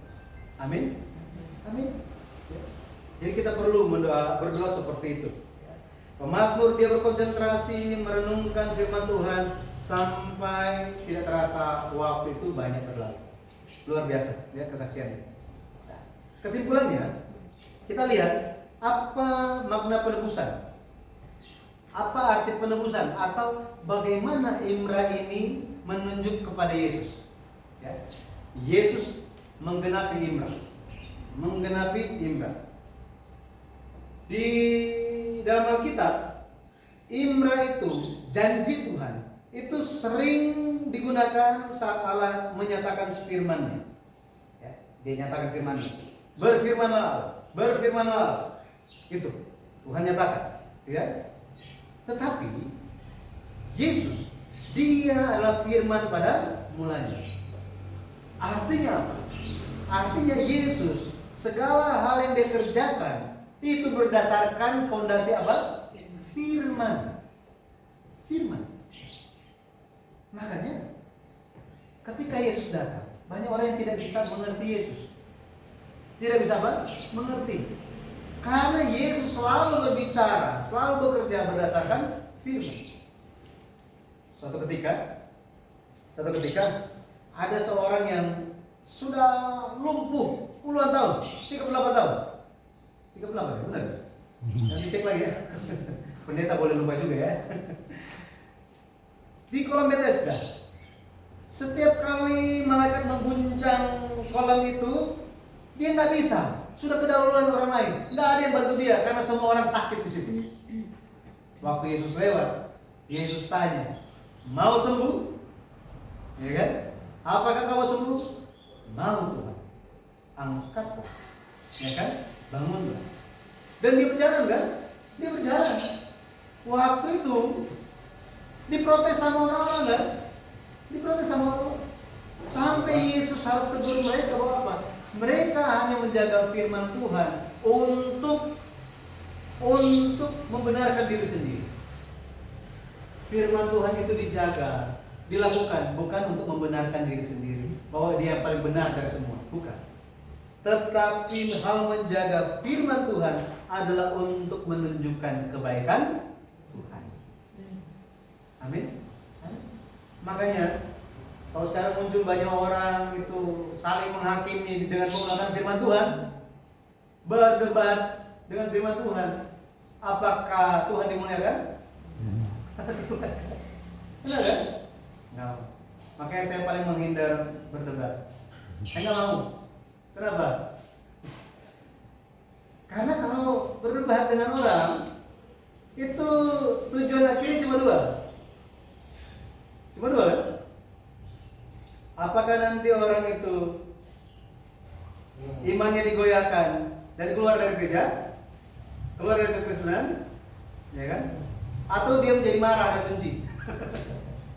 Amin. Amin. Ya. Jadi kita perlu berdoa seperti itu. Pemazmur dia berkonsentrasi merenungkan firman Tuhan sampai tidak terasa waktu itu banyak berlalu. Luar biasa ya kesaksiannya. Nah, kesimpulannya kita lihat apa makna penebusan. Apa arti penebusan atau bagaimana Imra ini menunjuk kepada Yesus. Ya. Yesus menggenapi Imra. Di dalam Alkitab, Imra itu janji Tuhan itu sering digunakan saat Allah menyatakan firman-Nya. Ya, dia nyatakan firman-Nya. Berfirmanlah. Itu Tuhan nyatakan. Ya. Tetapi Yesus dia adalah firman pada mulanya. Artinya apa? Artinya Yesus segala hal yang dia kerjakan itu berdasarkan fondasi apa? Firman. Makanya ketika Yesus datang, banyak orang yang tidak bisa mengerti Yesus. Tidak bisa apa? Mengerti. Karena Yesus selalu berbicara, selalu bekerja berdasarkan firman. Suatu ketika ada seorang yang sudah lumpuh puluhan tahun, 38 tahun. 38 ya, benar? Nanti cek lagi ya. Pendeta boleh lupa juga ya. Di kolam Bethesda, setiap kali malaikat mengguncang kolam itu, dia nggak bisa. Sudah kedahuluan orang lain, nggak ada yang bantu dia karena semua orang sakit di situ. Waktu Yesus lewat, Yesus tanya, mau sembuh? Ya kan? Apakah kamu sembuh? Mau Tuhan. Angkatlah, ya kan? Bangunlah. Dan dia berjalan kan? Dia berjalan. Waktu itu diprotes sama orang-orang kan? Diprotes sama orang. Sampai Yesus harus tegur mereka bahwa apa? Mereka hanya menjaga firman Tuhan untuk membenarkan diri sendiri. Firman Tuhan itu dijaga, dilakukan bukan untuk membenarkan diri sendiri bahwa dia yang paling benar dari semua, bukan. Tetapi hal menjaga firman Tuhan adalah untuk menunjukkan kebaikan Tuhan. Amin. Makanya kalau sekarang muncul banyak orang itu saling menghakimi dengan menggunakan firman Tuhan, berdebat dengan firman Tuhan, apakah Tuhan dimuliakan? Benar kan? Nggak. Makanya saya paling menghindar berdebat. Saya nggak mau. Kenapa? Karena kalau berdebat dengan orang, itu tujuan akhirnya cuma dua. Cuma dua kan? Apakah nanti orang itu imannya digoyahkan dan keluar dari gereja, keluar dari kekristenan, ya kan? Atau dia menjadi marah dan benci?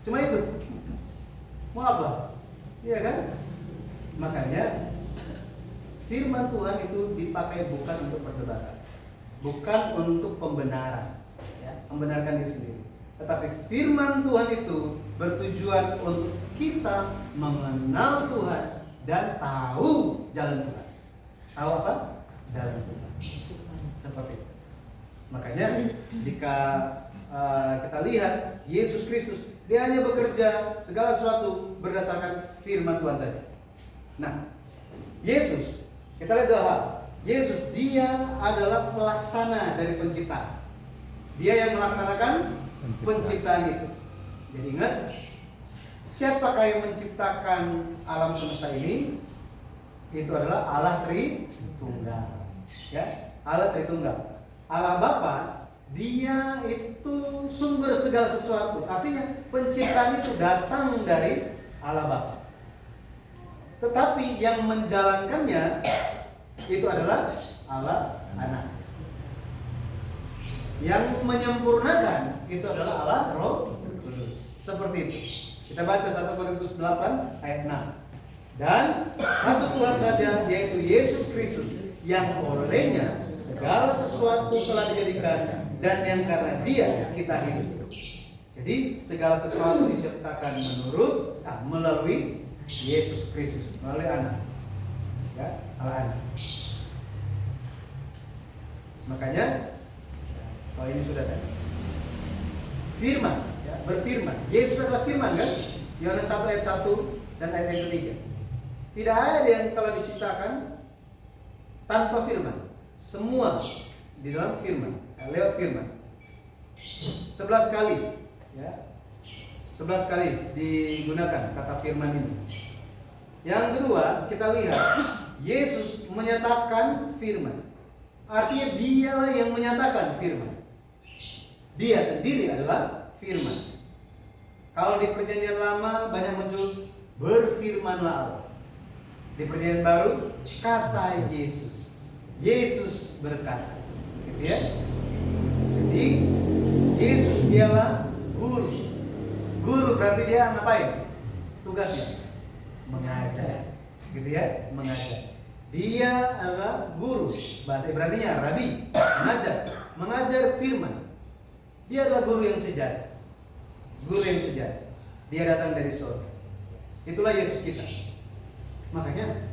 Cuma itu. Mau apa? Iya kan? Makanya firman Tuhan itu dipakai bukan untuk perdebatan, bukan untuk pembenaran, ya, membenarkan diri sendiri. Tetapi firman Tuhan itu bertujuan untuk kita mengenal Tuhan dan tahu jalan Tuhan. Tahu apa? Jalan Tuhan. Seperti itu. Makanya jika kita lihat Yesus Kristus, dia hanya bekerja segala sesuatu berdasarkan firman Tuhan saja. Nah, Yesus, kita lihat dua hal. Yesus, dia adalah pelaksana dari penciptaan. Dia yang melaksanakan penciptaan itu. Jadi ingat, siapakah yang menciptakan alam semesta ini? Itu adalah Allah Tritunggal. Ya, Allah Tritunggal. Allah Bapa, dia itu sumber segala sesuatu. Artinya penciptaan itu datang dari Allah Bapa. Tetapi yang menjalankannya itu adalah Allah Anak. Yang menyempurnakan itu adalah Allah Roh Kudus. Seperti itu. Kita baca 1 Korintus 8 ayat 6. Dan satu Tuhan saja, yaitu Yesus Kristus, yang olehnya segala sesuatu telah dijadikan, dan yang karena Dia kita hidup. Jadi segala sesuatu diciptakan melalui Yesus Kristus, melalui Anak. Ya, Allah Anak. Makanya kalau ini sudah tadi firman, ya, berfirman. Yesus adalah firman kan? Yohanes 1 ayat 1 dan ayat yang ketiga. Tidak ada yang telah diciptakan tanpa firman. Semua di dalam firman, lewat firman. 11 kali, ya. 11 kali digunakan kata firman ini. Yang kedua, kita lihat Yesus menyatakan firman. Artinya dialah yang menyatakan firman. Dia sendiri adalah firman. Kalau di perjanjian lama banyak muncul berfirmanlah Allah. Di perjanjian baru kata Yesus. Yesus berkata. Gitu ya. Jadi Yesus dialah guru. Guru berarti dia ngapain? Tugasnya mengajar. Gitu ya, mengajar. Dia adalah guru. Bahasa Ibrani-nya rabi, mengajar firman. Dia adalah guru yang sejati. Guru yang sejati. Dia datang dari surga. Itulah Yesus kita. Makanya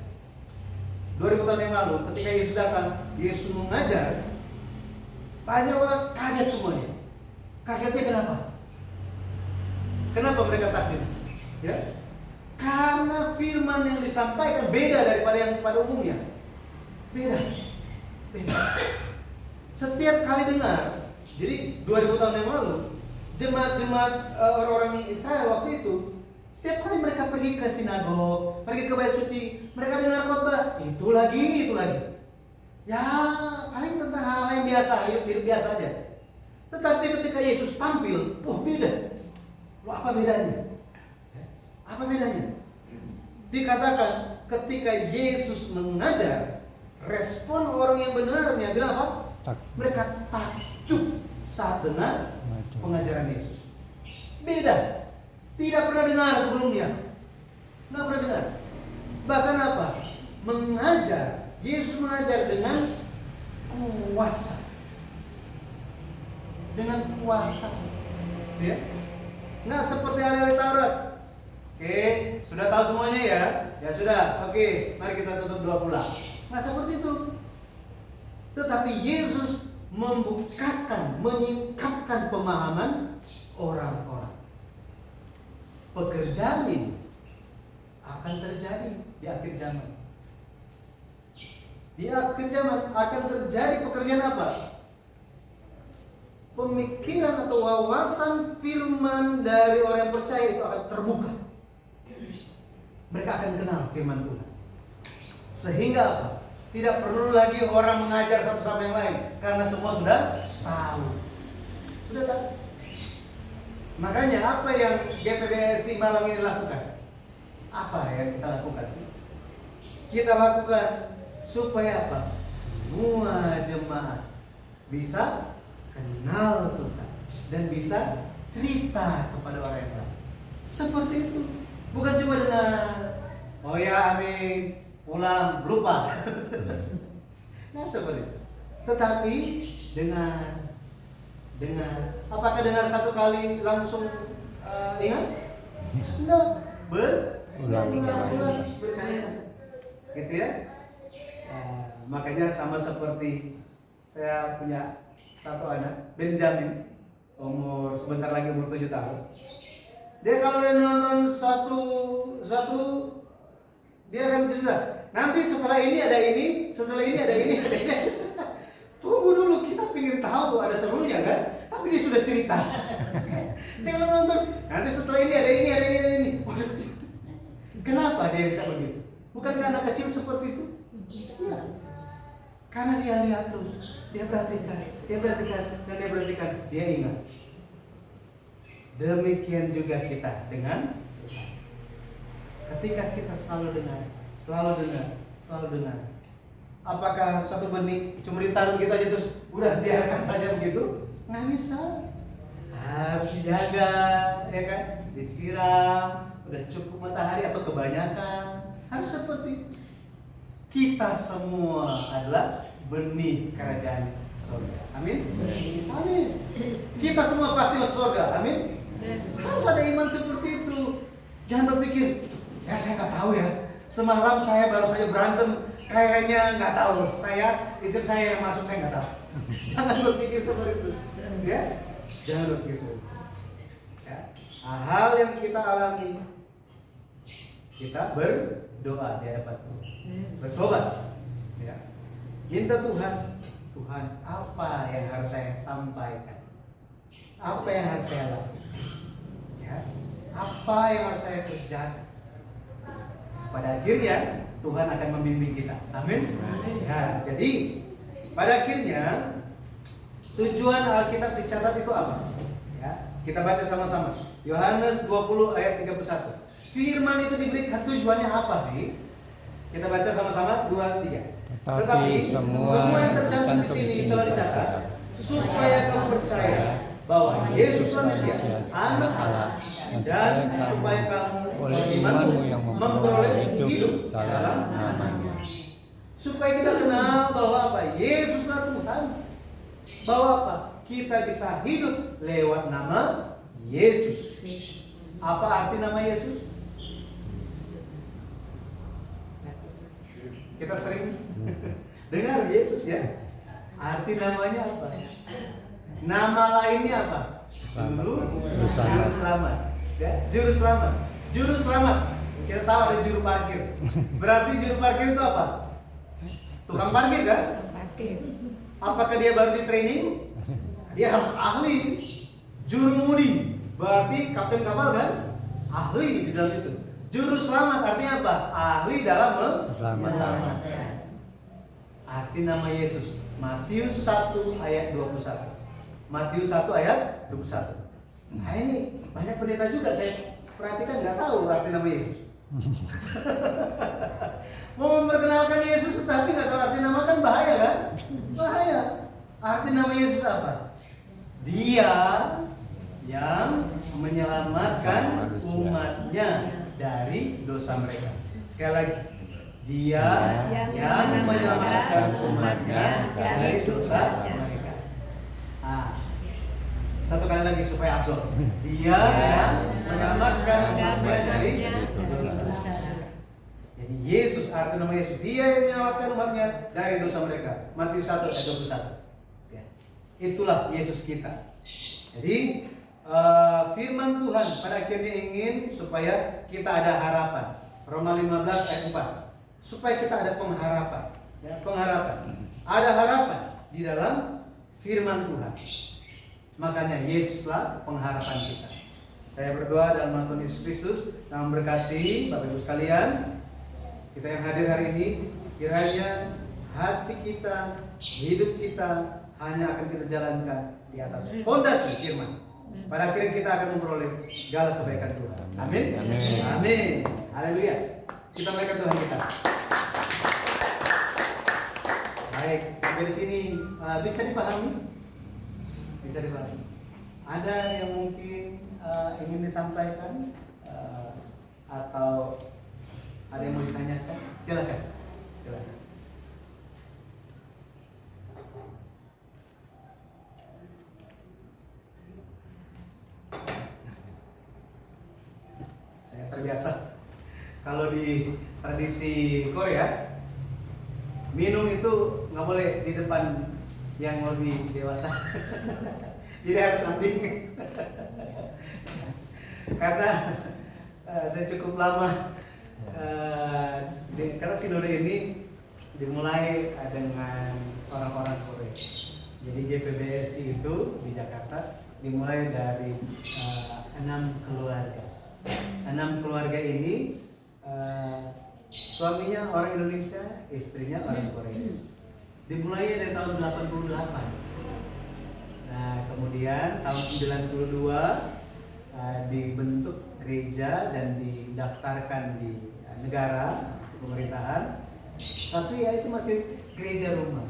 2000 tahun yang lalu ketika Yesus datang, Yesus mengajar, banyak orang kaget semuanya. Kagetnya kenapa? Kenapa mereka takjub? Ya. Karena firman yang disampaikan beda daripada yang pada umumnya. Beda. Setiap kali dengar, jadi 2000 tahun yang lalu, jemaat-jemaat orang-orang Israel waktu itu, setiap kali mereka pergi ke sinagog, pergi ke bait suci, mereka dengar khotbah, itu lagi. Ya, paling tentang hal yang biasa, hidup biasa aja. Tetapi ketika Yesus tampil, beda. Loh, apa bedanya? Apa bedanya? Dikatakan ketika Yesus mengajar, respon orang yang benarnya bilang apa? Mereka takjub saat dengar pengajaran Yesus. Beda. Tidak pernah dengar sebelumnya. Nggak pernah dengar. Bahkan apa? Mengajar. Yesus mengajar dengan kuasa. Dengan kuasa. Ya. Nggak seperti ahli Taurat. Oke, sudah tahu semuanya ya? Ya sudah. Oke, mari kita tutup doa pulang. Nggak seperti itu. Tetapi Yesus membukakan, menyingkapkan pemahaman orang-orang. Pekerjaan ini akan terjadi di akhir zaman. Di akhir zaman akan terjadi pekerjaan apa? Pemikiran atau wawasan firman dari orang yang percaya itu akan terbuka. Mereka akan kenal firman Tuhan. Sehingga apa? Tidak perlu lagi orang mengajar satu sama yang lain, karena semua sudah tahu. Sudah tahu. Makanya apa yang GPBSI Malang ini lakukan? Apa yang kita lakukan sih? Kita lakukan supaya apa? Semua jemaat bisa kenal Tuhan dan bisa cerita kepada orang yang lain. Seperti itu. Bukan cuma dengan oh ya amin, pulang lupa. Nah seperti itu. Tetapi dengan apakah dengar satu kali langsung ingat? Enggak. Berulang-ulang berkali-kali. Gitu ya. Makanya sama seperti saya punya satu anak, Benjamin, sebentar lagi umur 7 tahun. Dia kalau udah nonton satu dia akan cerita, nanti setelah ini ada ini, setelah ini ada ini. Tunggu dulu, kita pengen tahu ada serunya kan? Tapi dia sudah cerita. Saya kalau nonton, nanti setelah ini ada ini. Kenapa dia bisa begitu? Bukan karena kecil seperti itu? Ya. Karena dia lihat terus, dia perhatikan, dia ingat. Demikian juga kita dengan Tuhan. Ketika kita selalu dengar. Apakah suatu benih cuma ditaruh gitu aja terus udah biarkan saja begitu? Nggak bisa. Harus dijaga, ya kan? Disiram, udah cukup matahari atau kebanyakan. Harus seperti itu. Kita semua adalah benih kerajaan surga. Amin. Kita semua pasti masuk surga. Amin. Harus ada iman seperti itu. Jangan berpikir, ya saya nggak tahu ya. Semalam saya baru saja berantem, kayaknya nggak tahu. Istri saya yang masuk, saya nggak tahu. Jangan berpikir seperti itu. Ya, jangan berpikir seperti itu. Ya. Hal yang kita alami, kita berdoa di hadapan Tuhan, bertobat. Ya. Minta Tuhan, apa yang harus saya sampaikan? Apa yang harus saya lakukan? Ya. Apa yang harus saya kerjakan? Pada akhirnya Tuhan akan membimbing kita. Amin. Ya, jadi pada akhirnya tujuan Alkitab dicatat itu apa? Ya, kita baca sama-sama. Yohanes 20 ayat 31. Firman itu diberikan tujuannya apa sih? Kita baca sama-sama 2, 3. Tetapi semua yang tercantum di sini telah dicatat supaya kamu percaya bahwa Yesus manusia, Anak Allah, dan supaya kamu oleh imanmu yang memperoleh hidup dalam namanya. Supaya kita kenal bahwa apa? Yesuslah Tuhan. Bahwa apa? Kita bisa hidup lewat nama Yesus. Apa arti nama Yesus? Kita sering dengar Yesus ya. Arti namanya apa? Nama lainnya apa? Juru selamat. Ya, juru selamat. Juru selamat. Kita tahu ada juru parkir. Berarti juru parkir itu apa? Tukang parkir kan? Apakah dia baru di training? Dia harus ahli. Juru mudi, berarti kapten kapal kan? Ahli di dalam itu. Juru selamat artinya apa? Ahli dalam menyelamatkan. Arti nama Yesus Matius 1 ayat 21. Matius 1 ayat 21. Nah ini banyak pendeta juga saya perhatikan nggak tahu arti nama Yesus. Mau memperkenalkan Yesus tetapi nggak tahu arti nama kan bahaya kan? Bahaya. Arti nama Yesus apa? Dia yang menyelamatkan umatnya dari dosa mereka. Sekali lagi, Dia yang menyelamatkan umatnya dari dosa mereka. Satu kali lagi supaya abdul. Dia yang menyelamatkan umatnya dari dosa. Jadi Yesus, arti nama Yesus, Dia yang menyelamatkan umatnya dari dosa mereka. Matius 1 ayat 21. Ya. Itulah Yesus kita. Jadi firman Tuhan pada akhirnya ingin supaya kita ada harapan. Roma 15 ayat 4. Supaya kita ada pengharapan. Ya, pengharapan. Ada harapan di dalam firman Tuhan. Makanya Yesuslah pengharapan kita. Saya berdoa dalam nama Tuhan Yesus Kristus yang memberkati Bapak Ibu sekalian, kita yang hadir hari ini, kiranya hati kita, hidup kita hanya akan kita jalankan di atas fondasi firman. Pada akhirnya kita akan memperoleh segala kebaikan Tuhan. Amin. Amin. Haleluya. Kita berikan Tuhan kita. Baik, sampai di sini bisa dipahami? Bisa dipahami. Ada yang mungkin ingin disampaikan atau ada yang mau ditanyakan? Silakan. Silakan. Saya terbiasa kalau di tradisi Korea minum itu nggak boleh di depan yang lebih dewasa. Jadi harus samping. Karena saya cukup lama karena sinode ini dimulai dengan orang-orang Korea. Jadi GPBSI itu di Jakarta dimulai dari 6 keluarga. 6 keluarga ini suaminya orang Indonesia, istrinya orang Korea. Dimulai dari tahun 88. Nah, kemudian tahun 92 dibentuk gereja dan didaftarkan di negara pemerintahan. Tapi ya itu masih gereja rumah.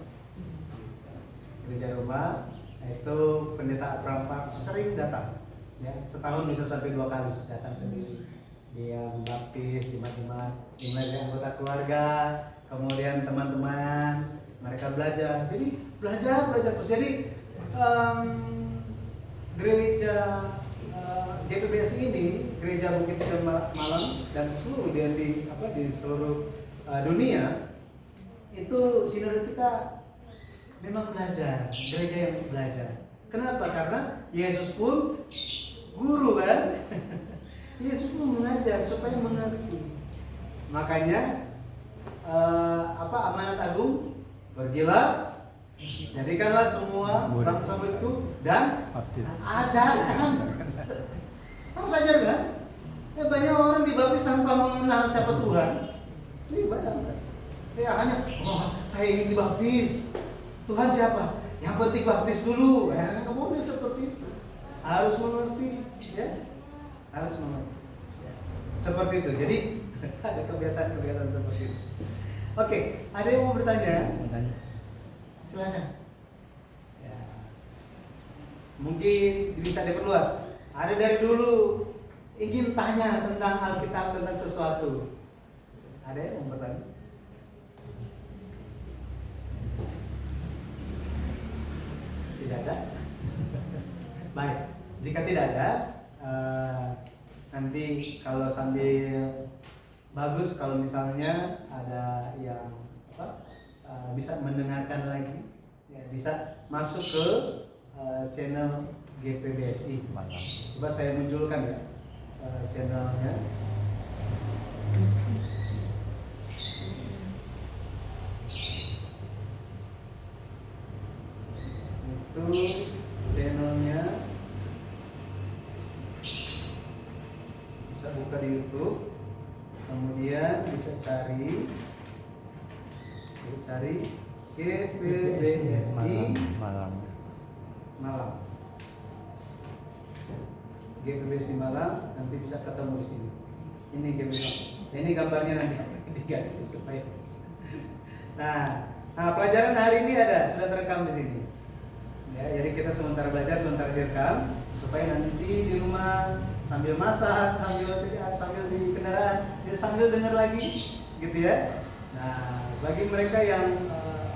Gereja rumah itu pendeta Abraham Park sering datang. Ya, setahun bisa sampai 2 kali datang sendiri. Dia membaptis, jemaat-jemaat, dimulai dari anggota keluarga, kemudian teman-teman, mereka belajar. Jadi belajar terus. Jadi gereja GPBSI ini, gereja Bukit Sion Malang dan seluruh di seluruh dunia itu sinode kita memang belajar, gereja yang belajar. Kenapa? Karena Yesus pun guru kan. Yesus pun mengajar supaya mengerti. Makanya amanat agung, pergilah, jadikanlah semua bangsa itu dan ajarkan. Harus ajarkan. Ya, banyak orang dibaptis tanpa mengenal siapa Tuhan. Ini banyak. Ya hanya, saya ingin dibaptis. Tuhan siapa? Yang penting baptis dulu. Ya, nggak boleh seperti itu. Harus mengerti, ya. Harus mengerti. Ya. Seperti itu. Jadi ada kebiasaan-kebiasaan seperti itu. Oke, ada yang mau bertanya? Silakan. Ya. Mungkin bisa diperluas. Ada dari dulu ingin tanya tentang Alkitab, tentang sesuatu. Ada yang mau bertanya? Tidak ada? Baik, jika tidak ada, nanti kalau sambil bagus kalau misalnya ada yang bisa mendengarkan lagi, ya, bisa masuk ke channel GPBSI. Coba saya munculkan ya channelnya. Itu channelnya, bisa buka di YouTube, kemudian bisa cari GPBSI Malang. Malang. GPBSI Malang, nanti bisa ketemu di sini. Ini GPBSI. Ini gambarnya nanti diganti supaya. Nah, pelajaran hari ini sudah terekam di sini. Ya, jadi kita sementara belajar, sementara direkam supaya nanti di rumah sambil masak, sambil di kendaraan, ya sambil dengar lagi, gitu ya. Nah, bagi mereka yang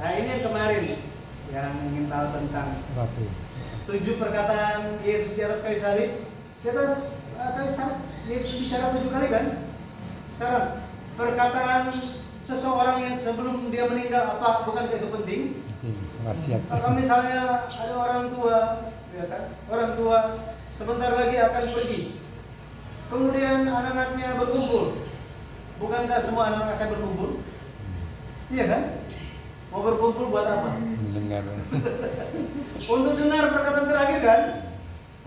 ini yang kemarin yang ingin tahu tentang 7 perkataan Yesus di atas kayu salib. Di atas kayu salib Yesus bicara 7 kali kan? Sekarang perkataan seseorang yang sebelum dia meninggal apa bukankah itu penting? Wasiat. Kalau misalnya ada orang tua, ya kan? Orang tua sebentar lagi akan pergi. Kemudian anak-anaknya berkumpul. Bukankah semua anak akan berkumpul? Iya kan? Mau berkumpul buat apa? Mendengar. Untuk dengar perkataan terakhir kan?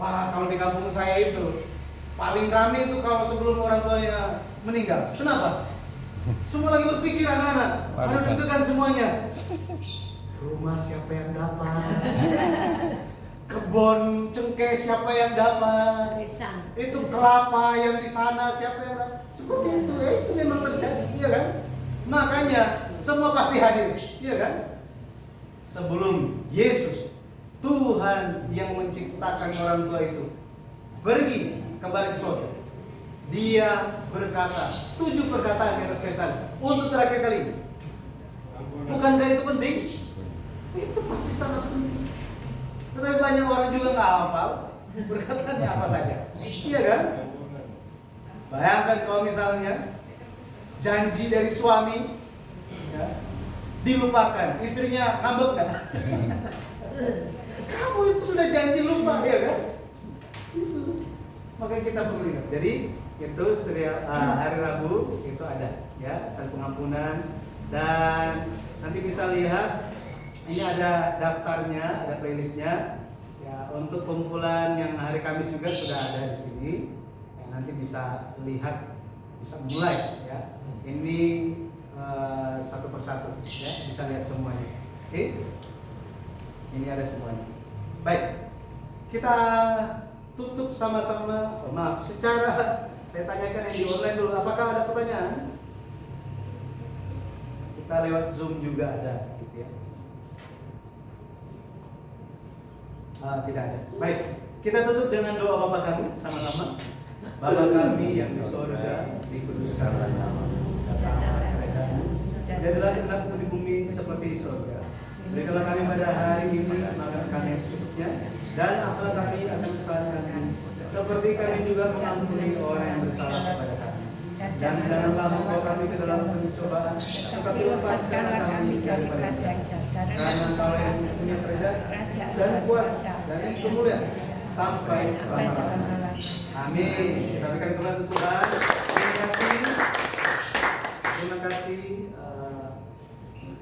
Wah, kalau di kampung saya itu paling ramai itu kalau sebelum orang tuanya meninggal. Kenapa? Semua lagi berpikir anak-anak. Harus deg-degan semuanya. Rumah siapa yang dapat? Kebun cengkeh siapa yang dapat? Itu kelapa yang di sana siapa yang dapat? Seperti itu, ya itu memang terjadi, iya kan? Makanya semua pasti hadir, iya kan? Sebelum Yesus, Tuhan yang menciptakan orang tua itu pergi kembali ke surga, Dia berkata 7 perkataan yang atas kayu salib untuk terakhir kali. Bukankah itu penting? Itu pasti sangat penting. Tetapi banyak orang juga nggak hafal berkataannya apa saja, iya kan? Bayangkan kalau misalnya janji dari suami ya, dilupakan, istrinya ngambek kan? Kamu itu sudah janji lupa, ya kan? Itu makanya kita perlu ingat. Jadi itu setiap hari Rabu itu ada ya saling pengampunan, dan nanti bisa lihat ini ada daftarnya, ada playlistnya ya, untuk kumpulan yang hari Kamis juga sudah ada di sini ya, nanti bisa lihat, bisa mulai ya ini satu persatu ya, bisa lihat semuanya. Oke, ini ada semuanya. Baik, kita tutup sama-sama. Maaf, secara saya tanyakan yang di online dulu, apakah ada pertanyaan? Kita lewat Zoom juga ada gitu ya. Tidak ada. Baik, kita tutup dengan doa Bapa kami sama-sama. Bapa kami yang di surga, dikuduskanlah namamu, datanglah kerajaan-mu, jadilah kehendakmu di bumi seperti di surga. Berikanlah kami pada hari ini makan kami yang secukupnya, dan ampunilah kami akan kesalahan kami, seperti kami juga mengampuni orang yang bersalah kepada kami. Dan janganlah membawa kami ke dalam pencobaan, tetapi lepaskanlah kami daripada jahat. Karena Engkau yang punya kerajaan dan kuasa dan kemuliaan sampai selama-lamanya. Amin. Kita berikan kepada Tuhan. Terima kasih. Terima kasih.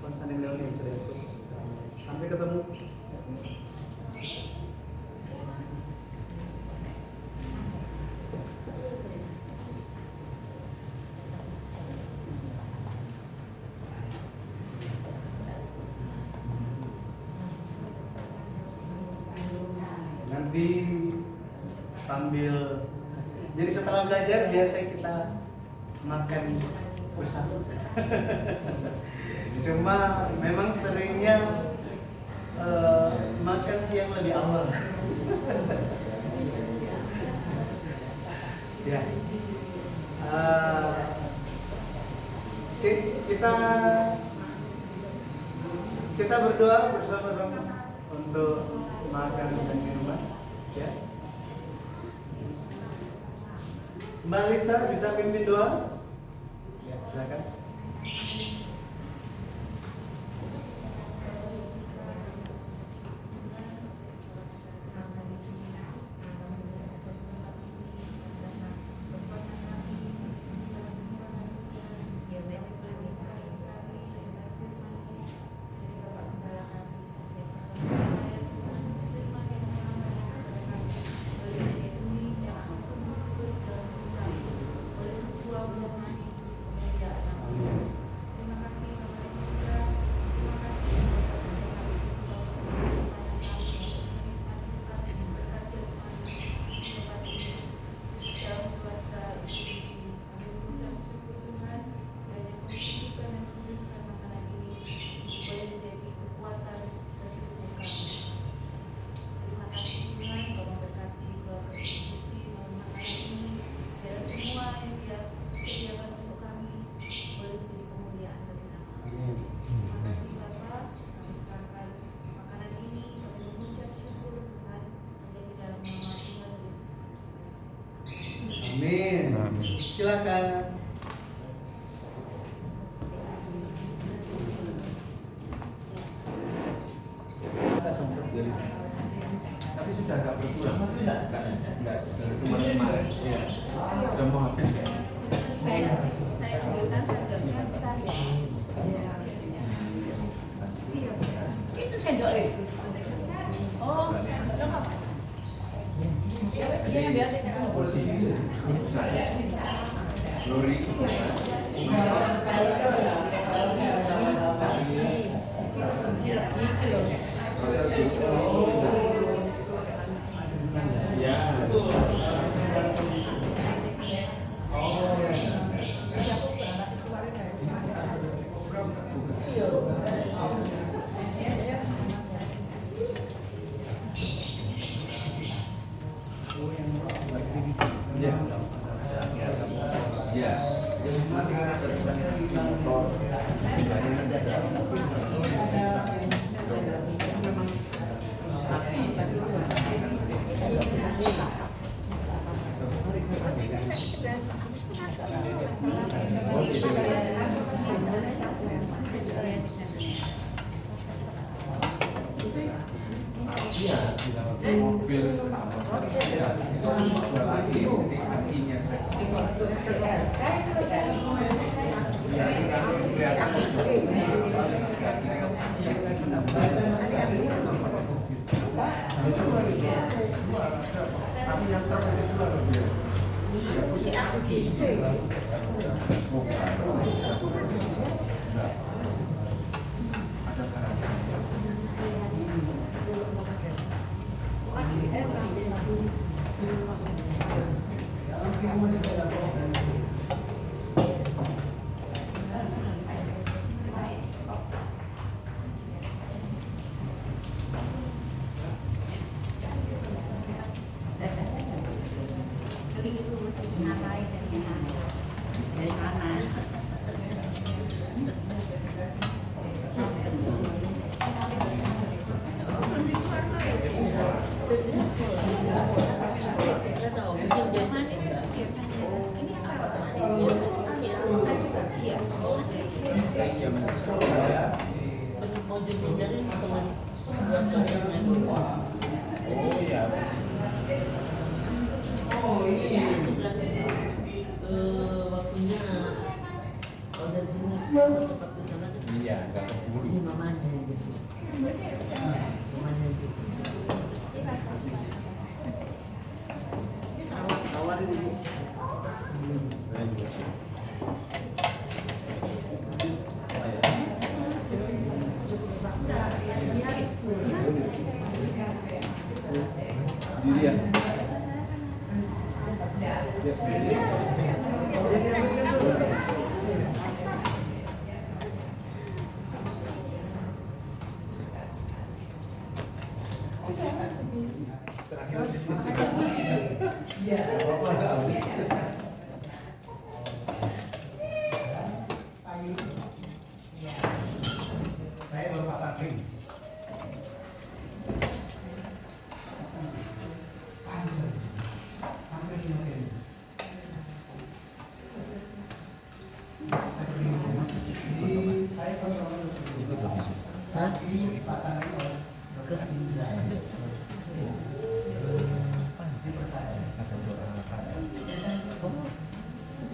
Konsen Leon yang sudah ikut. Sampai ketemu. Nanti sambil, jadi setelah belajar biasa kita makan bersama. Cuma memang seringnya makan siang lebih awal. Ya. Oke, kita berdoa bersama-sama untuk makan dan minuman. Ya. Mbak Lisa bisa pimpin doa? Ya, silakan.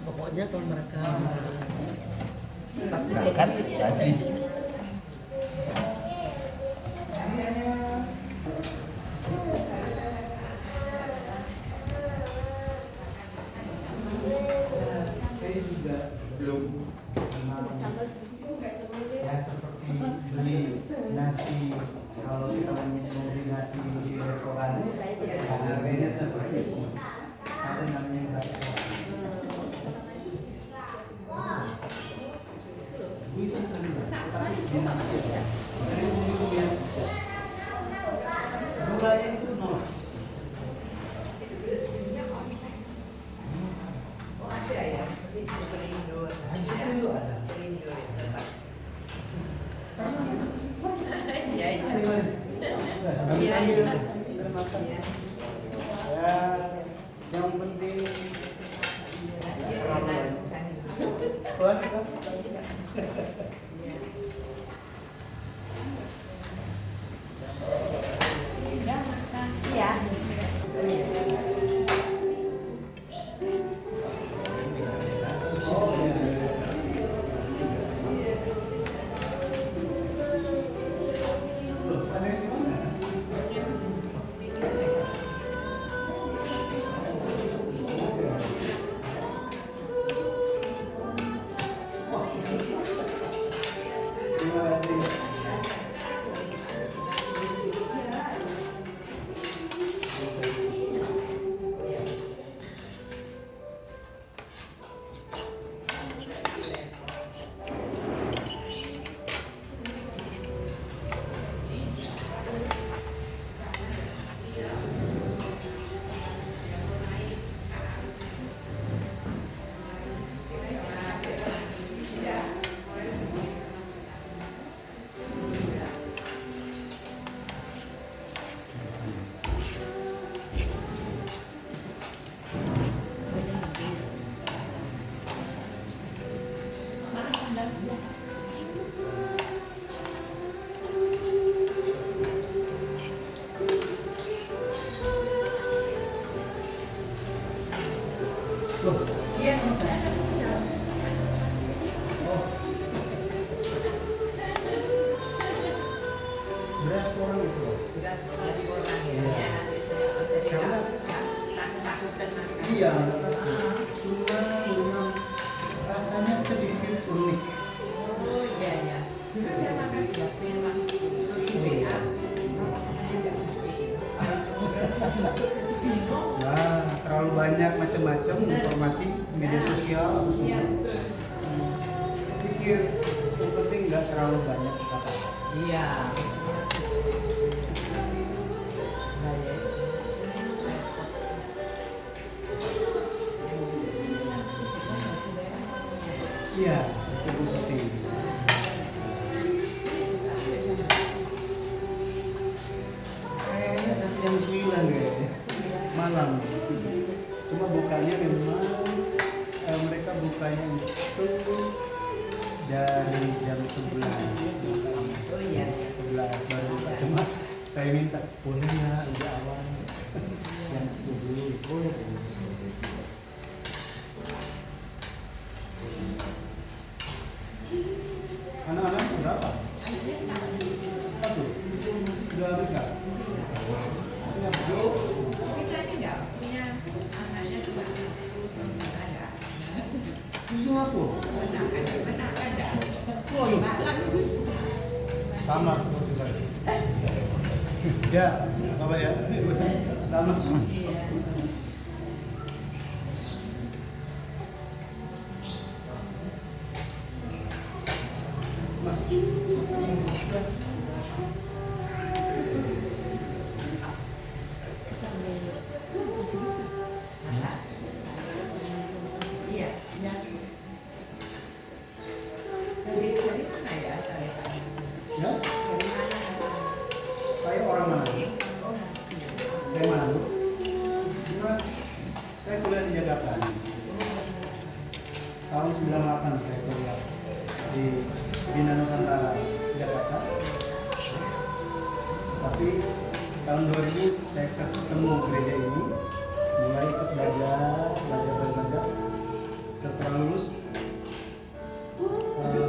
Pokoknya kalau mereka Pas berangkat tadi. Saya juga belum ya seperti beli nasi, kalau kita mau beli nasi di restoran harganya seperti itu. Ada namanya gulanya itu nol. Yang penting orang itu. Sudah 11 orang ya. Ya, nanti saya jadi takutan makan. Iya, cuma memang rasanya sedikit unik. Oh iya ya. Dulu saya makan belas memang WA. Nah, terlalu banyak macam-macam informasi media sosial. Iya. Saya pikir yang penting nggak terlalu banyak kata. Iya. Iya, itu Bu Susi. Kayaknya jam 9 kayaknya malam. Cuma bukanya memang mereka bukanya itu dari jam 11. Oh iya. 11 baru buka. Cuma saya minta boleh nggak lebih awal jam 10 boleh. Anak-anak berapa? Satu. Sudah habis nggak? Punya bro. Kita ini nggak punya anaknya cuma ada. Susu aku. Benar ada. Waduh. Malam itu. Sama seperti saya. Ya, apa ya? Sama. Iya. Mas. Iya. Iya. Dari mana ya asalnya Pak? Ya, Dari mana asalnya? saya orang mana? Oh, Saya Manado. Cuma saya kuliah di Jakarta. Tahun 98 saya kuliah di Bina Nusantara, Jakarta. Tapi tahun 2000 saya ketemu gereja ini, mulai ikut belajar. Setelah lulus, dulu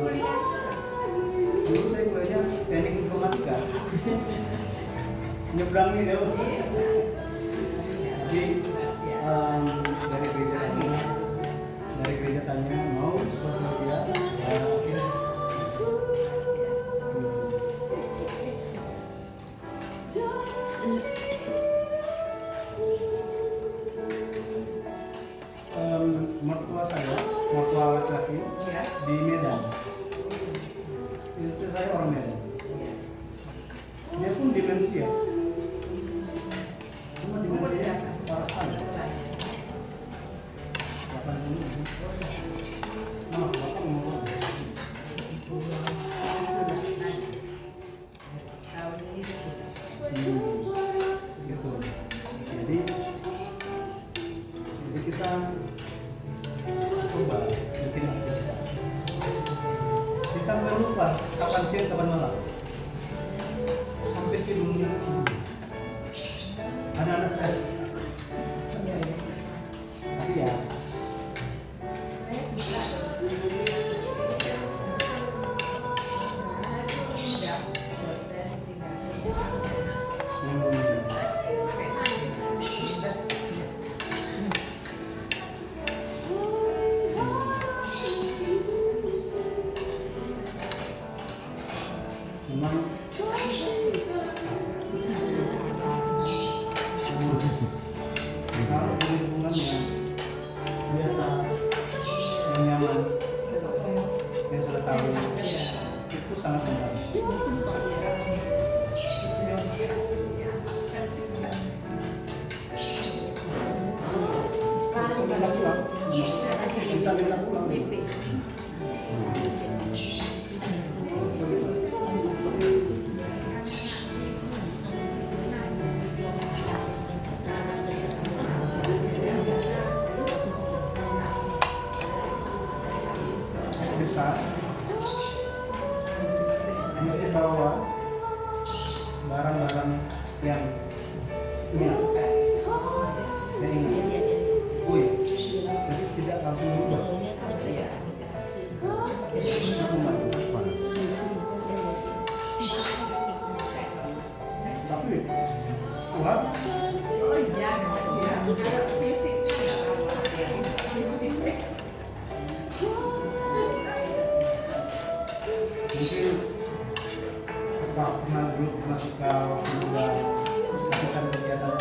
saya kuliahnya teknik informatika. Nyebrangnya jauh. Jadi dari gereja tanya mau seperti dia, akhirnya mertua saya, mertua laki-laki Iya. di Medan. Istri saya orang Medan. Dia pun demensia. Cuma demensia parah sekali. 80. Nah, bapak ngomong. Tahun ini Gitu. Jadi kita coba bikin aktivitas. Sampai lupa kapan siang kapan malam. Sampai tidurnya anak-anak stres. Tapi ya memang kalau di lingkungan yang biasa, yang nyaman, yang sudah tahu, itu sangat membantu. Bisa minta pulang, bisa minta pulang. Besar, mesti bawa barang-barang yang ingat, yang ingat. Jadi tidak langsung berubah. Itu membantu. kuat. Oh iya, dia kalau fisiknya nggak apa-apa ya. Fisiknya. Mungkin pernah dulu pernah suka waktu muda melakukan kegiatan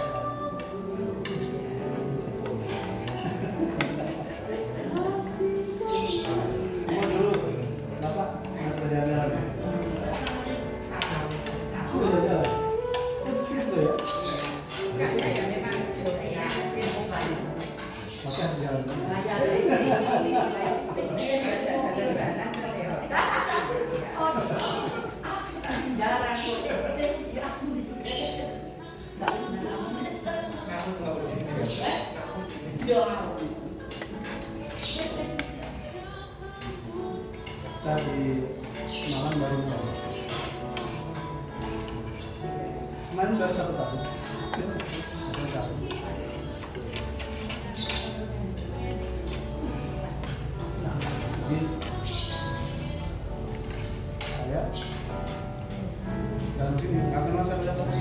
semua dulu bapak masih jalan sudah jalan sudah ya Enggak ya, memang ya ilmu baru. maka jalan tadi malam baru mulai kemarin baru 1 tahun 1 tahun. Nah, jadi saya dalam sini nggak kenal saya berapa tahun.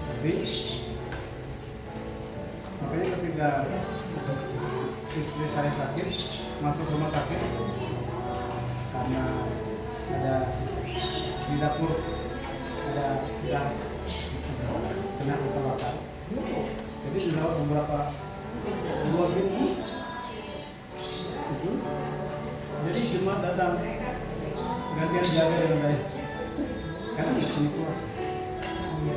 Tapi makanya ketika istri saya sakit masuk rumah sakit karena ada di dapur ada gas kena terbakar. Jadi sudah beberapa 2 minggu itu jadi Jumat datang gantian jaga dengan saya karena nggak sini kuat ya.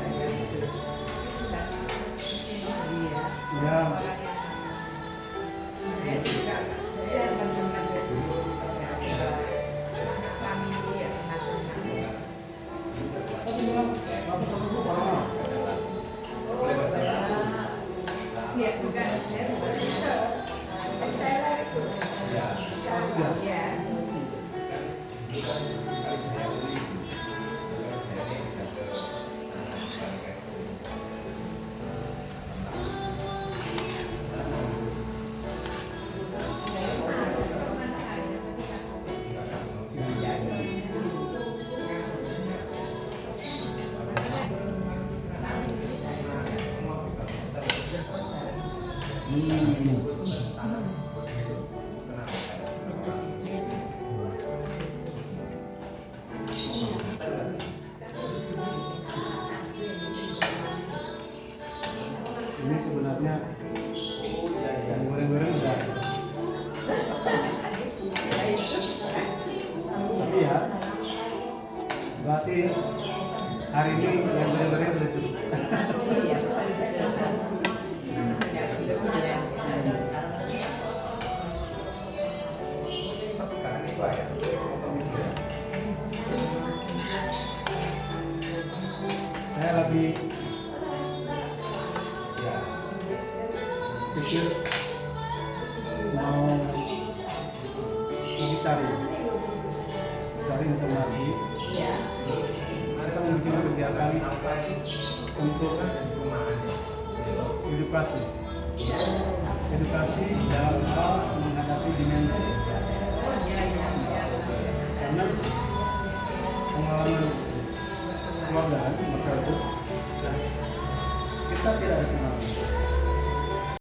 Tapi bilang bapak sama ibu orang Iya, bukan. Saya sebenarnya. Iya. ini sebenarnya yang goreng-goreng udah tapi ya berarti hari ini yang goreng-goreng sudah cukup. Saya lagi pikir mau lagi cari informasi. Kita membuat kegiatan untuk edukasi dalam hal menghadapi demensi. Karena pengalaman keluarga maka itu kita tidak ada pengalaman.